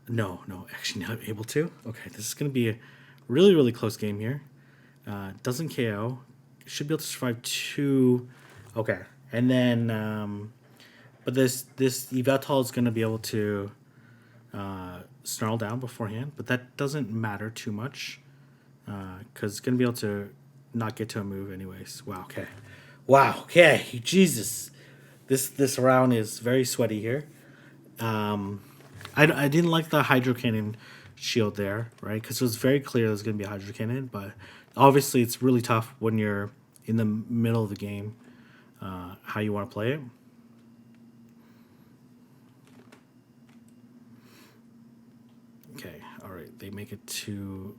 No, actually not able to. Okay, this is gonna be a really, really close game here. Doesn't KO. Should be able to survive 2. Okay, and then but this Yveltal is going to be able to snarl down beforehand, but that doesn't matter too much because it's going to be able to not get to a move anyways. Wow. Okay, Jesus, this round is very sweaty here. I didn't like the Hydro Cannon shield there, right? Because it was very clear there's going to be a Hydro Cannon, but obviously it's really tough when you're in the middle of the game, how you want to play it. Okay, all right, they make it to...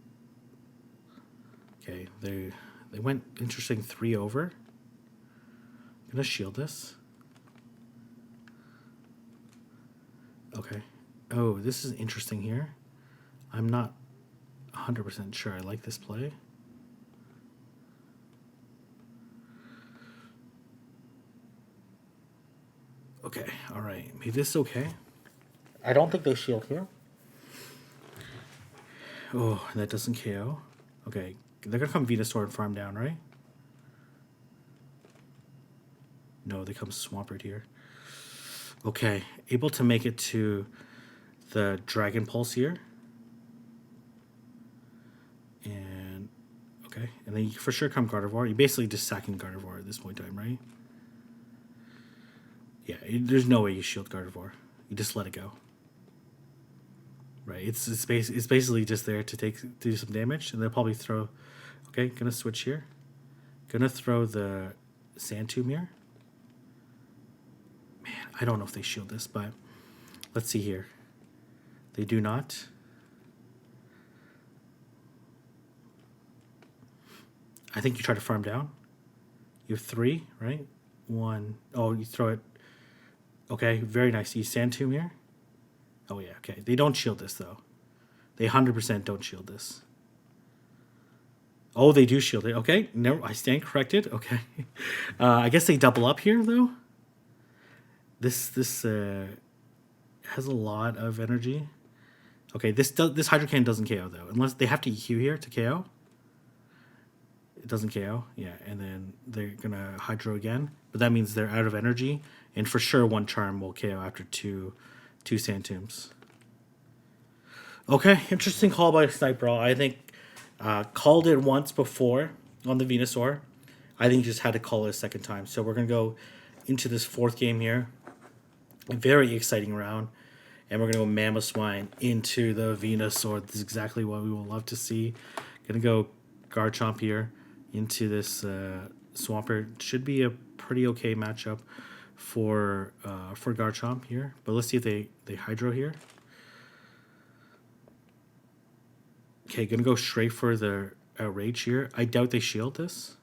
Okay, they went interesting 3 over. I'm gonna shield this. Okay. Oh, this is interesting here. I'm not 100% sure I like this play. Okay, all right. Maybe this is okay. I don't think they shield here. Oh, that doesn't KO. Okay, they're gonna come Venusaur and farm down, right? No, they come Swampert here. Okay, able to make it to the Dragon Pulse here. And, okay, and then you for sure come Gardevoir. You're basically just sacking Gardevoir at this point in time, right? Yeah, there's no way you shield Gardevoir. You just let it go. Right, it's basically just there to do some damage, and they'll probably throw... Okay, gonna switch here. Gonna throw the Sand Tomb here. Man, I don't know if they shield this, but let's see here. They do not. I think you try to farm down. You have 3, right? 1. Oh, you throw it. Okay, very nice. You Sand Tomb here. Oh, yeah, okay. They don't shield this, though. They 100% don't shield this. Oh, they do shield it. Okay, no, I stand corrected. Okay, I guess they double up here though. This has a lot of energy. Okay, this Hydro Cannon doesn't KO though, unless they have to EQ here to KO. It doesn't KO, yeah, and then they're gonna Hydro again, but that means they're out of energy, and for sure one Charm will KO after two Sand Tombs. Okay, interesting call by Sniper. I think called it once before on the Venusaur. I think he just had to call it a second time. So we're gonna go into this fourth game here. A very exciting round. And we're going to go Mamoswine into the Venusaur. This is exactly what we will love to see. Going to go Garchomp here into this Swampert. Should be a pretty okay matchup for Garchomp here. But let's see if they Hydro here. Okay, going to go straight for the Rage here. I doubt they shield this.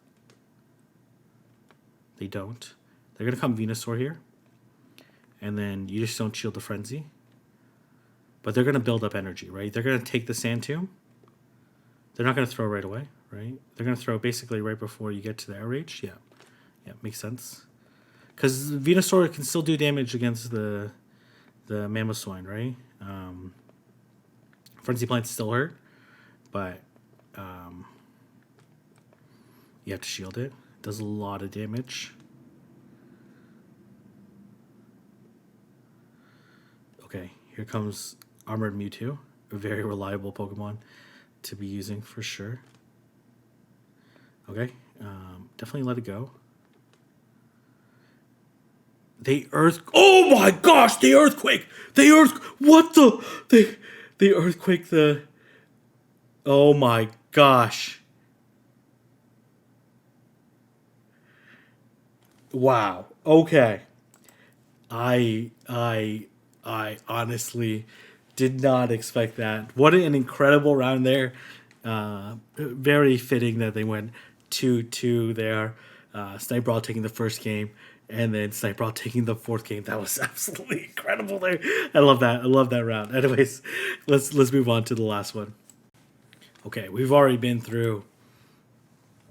They don't. They're going to come Venusaur here. And then you just don't shield the Frenzy. But they're going to build up energy, right? They're going to take the Sand Tomb. They're not going to throw right away, right? They're going to throw basically right before you get to the Air Rage. Yeah. Yeah, makes sense. Because Venusaur can still do damage against the Mamoswine, right? Frenzy Plants still hurt. But you have to shield it. It does a lot of damage. Okay, here comes Armored Mewtwo, a very reliable Pokemon to be using for sure. Okay, definitely let it go. Oh my gosh, the Earthquake! What the? The Earthquake, oh my gosh. Wow, okay. I honestly did not expect that. What an incredible round there. Very fitting that they went 2-2 there. Sniper taking the first game, and then Sniper taking the fourth game. That was absolutely incredible there. I love that. I love that round. Anyways, let's move on to the last one. Okay, we've already been through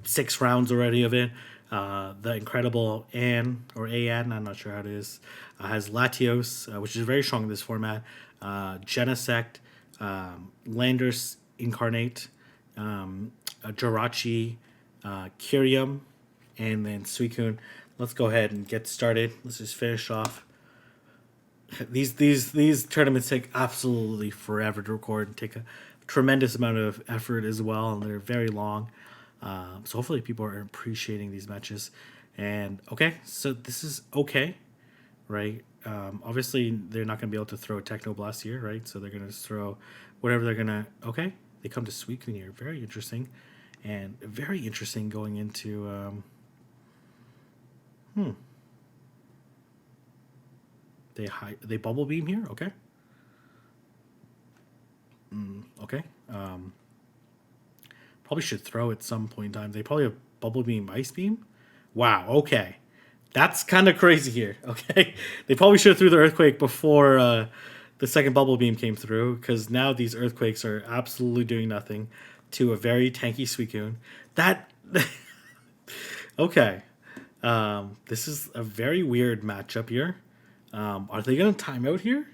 6 rounds already of it. The incredible Anne, or Ayan, I'm not sure how it is, has Latios, which is very strong in this format, Genesect, Landers Incarnate, Jirachi, Kyurem, and then Suicune. Let's go ahead and get started. Let's just finish off. These tournaments take absolutely forever to record and take a tremendous amount of effort as well, and they're very long. So hopefully people are appreciating these matches. And okay, so this is okay, right? Obviously they're not going to be able to throw Techno Blast here, right? So they're going to just throw whatever they're going to... Okay, they come to Suicune here. Very interesting. And very interesting going into... They Bubble Beam here? Okay. Okay. Probably should throw at some point in time. They probably have Bubble Beam, Ice Beam. Wow, okay. That's kind of crazy here, okay? They probably should have threw the Earthquake before the second Bubble Beam came through, because now these Earthquakes are absolutely doing nothing to a very tanky Suicune. Okay. This is a very weird matchup here. Are they going to time out here?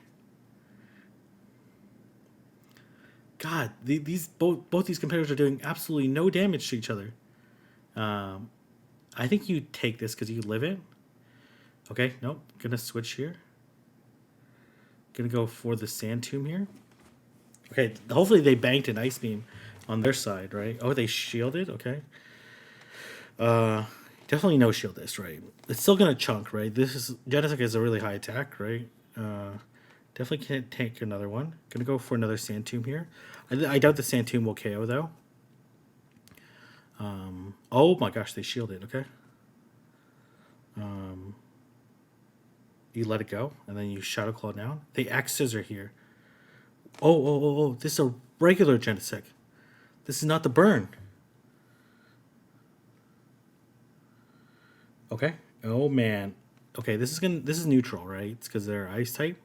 God, both these competitors are doing absolutely no damage to each other. I think you take this because you live it. Okay, nope. Gonna switch here. Gonna go for the Sand Tomb here. Okay, hopefully they banked an Ice Beam on their side, right? Oh, they shielded. Okay. Definitely no shield this, right? It's still gonna chunk, right? Genesect is a really high attack, right? Definitely can't take another one. Gonna go for another Sand Tomb here. I doubt the Sand Tomb will KO though. Oh my gosh, they shielded. Okay. You let it go, and then you Shadow Claw down. They X Scissor here. Oh! This is a regular Genesect. This is not the burn. Okay. Oh man. Okay, this is neutral, right? It's because they're Ice type.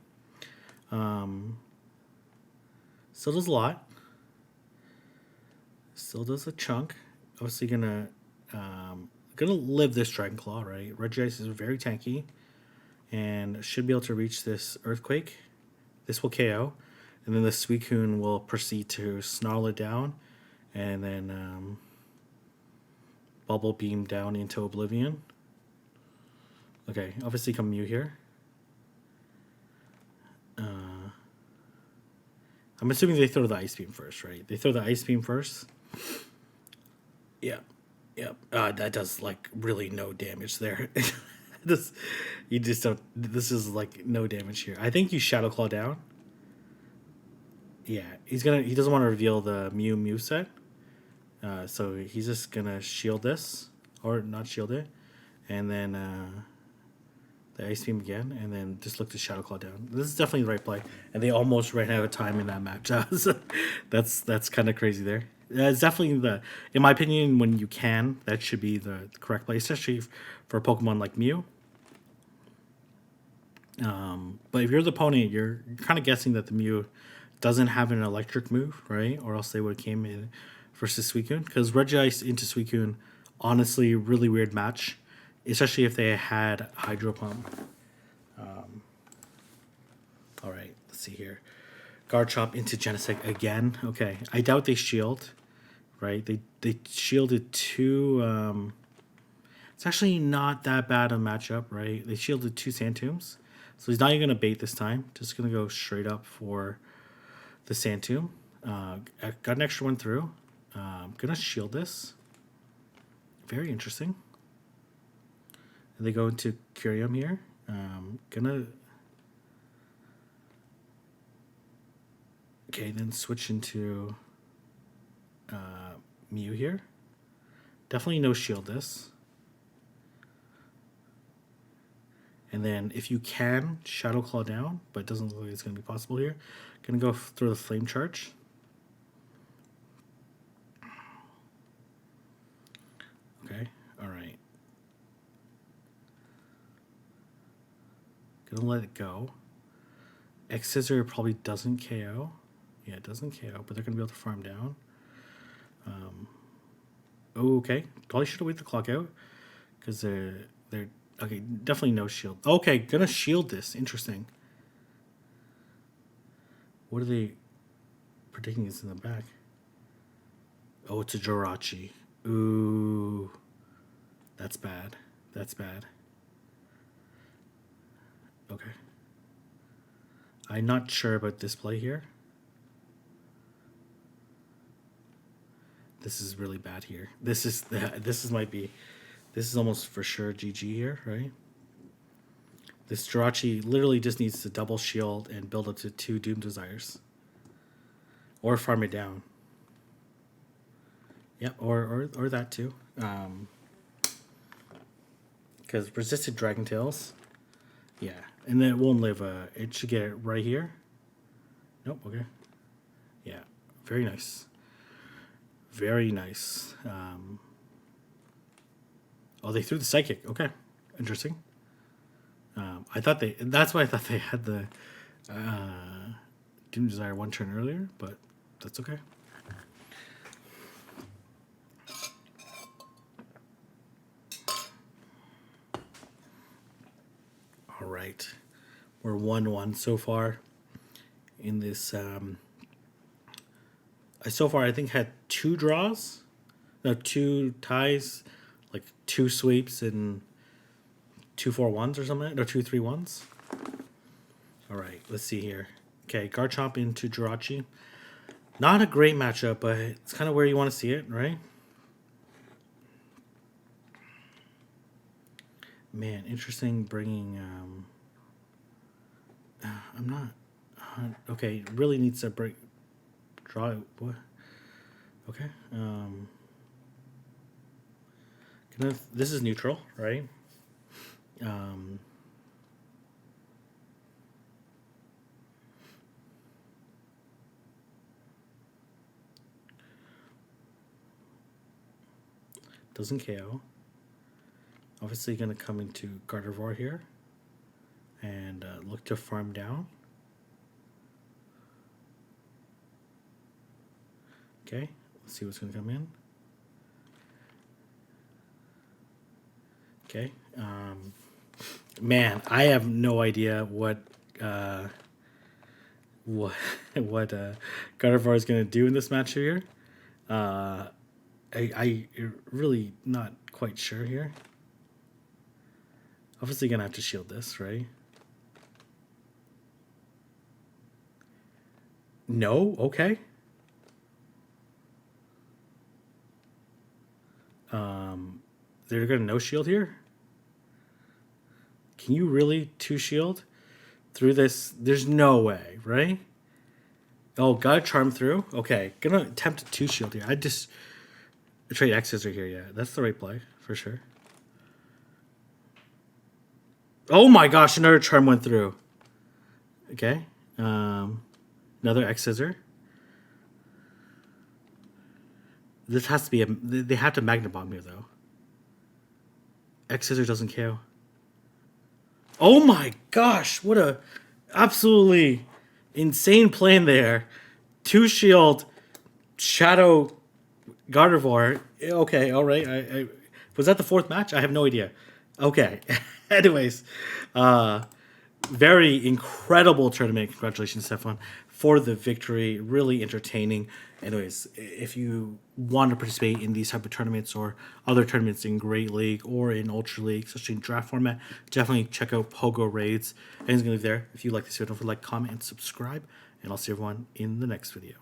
Still does a lot. Still does a chunk. obviously gonna live this Dragon Claw, right? Regice is very tanky and should be able to reach this Earthquake. This will KO, and then the Suicune will proceed to snarl it down, and then Bubble Beam down into Oblivion. Okay, obviously come Mew here. I'm assuming they throw the Ice Beam first, right? They throw the Ice Beam first. Yeah, yeah. That does like really no damage there. You just don't. This is like no damage here. I think you Shadow Claw down. Yeah, he doesn't want to reveal the Mew set. So he's just gonna shield this, or not shield it, and then the Ice Beam again, and then just look to Shadow Claw down. This is definitely the right play, and they almost ran out of time in that match. So that's kind of crazy there. It's definitely in my opinion, when you can, that should be the correct play, especially for a Pokemon like Mew. But if you're the opponent, you're kind of guessing that the Mew doesn't have an electric move, right? Or else they would have came in versus Suicune. Because Regice into Suicune, honestly, really weird match. Especially if they had Hydro Pump. All right, let's see here. Garchomp into Genesect again. Okay, I doubt they shield, right? They shielded two. It's actually not that bad a matchup, right? They shielded two Sandtombs. So he's not even going to bait this time. Just going to go straight up for the Sandtomb. Got an extra one through. Going to shield this. Very interesting. And they go into Curium here. Okay, then switch into Mew here. Definitely no shield this. And then if you can, Shadow Claw down, but it doesn't look like it's going to be possible here. Going to go through the Flame Charge. Okay, all right. Going to let it go. X-Scissor probably doesn't KO. Yeah, it doesn't KO, but they're going to be able to farm down. Okay, probably should have waited the clock out because they're okay. Definitely no shield. Okay, gonna shield this. Interesting. What are they predicting is in the back? Oh, it's a Jirachi. Ooh, that's bad. That's bad. Okay. I'm not sure about this play here. This is really bad here. This is almost for sure GG here, right? This Jirachi literally just needs to double shield and build up to 2 Doom Desires. Or farm it down. Yep, or that too. Because resisted Dragon Tails. Yeah, and then it won't live. It should get it right here. Nope, okay. Yeah, very nice. Very nice. Oh, they threw the Psychic. Okay, interesting. That's why I thought they had the Doom Desire 1 turn earlier, but that's okay. All right, we're 1-1 so far in this. So far, I think had 2 draws, no 2 ties, like 2 sweeps and 2 4-1s or something. No, 2 3-1s. All right, let's see here. Okay, Garchomp into Jirachi. Not a great matchup, but it's kind of where you want to see it, right? Man, interesting bringing. I'm not. Okay, really needs to break. Draw. What? Okay. This is neutral, right? Doesn't KO. Obviously going to come into Gardevoir here and look to farm down. Okay, let's see what's going to come in. Okay. Man, I have no idea what what Gardevoir is going to do in this match here. I really not quite sure here. Obviously going to have to shield this, right? No? Okay. They're going to no shield here? Can you really two shield through this? There's no way, right? Oh, got a charm through? Okay, gonna attempt a two shield here. I just trade X scissor here, yeah. That's the right play, for sure. Oh my gosh, another charm went through. Okay. Another X scissor. This has to be a... They have to Magna Bomb here, though. X scissor doesn't KO. Oh my gosh, what a absolutely insane play in there. Two shield, Shadow Gardevoir. Okay, all right. I was that the fourth match? I have no idea. Okay. Anyways, very incredible tournament. Congratulations, Stefan, for the victory. Really entertaining. Anyways, if you want to participate in these type of tournaments or other tournaments in Great League or in Ultra League, especially in draft format, definitely check out Pogo Raids. And it's going to leave there. If you like this video, don't forget to like, comment, and subscribe. And I'll see everyone in the next video.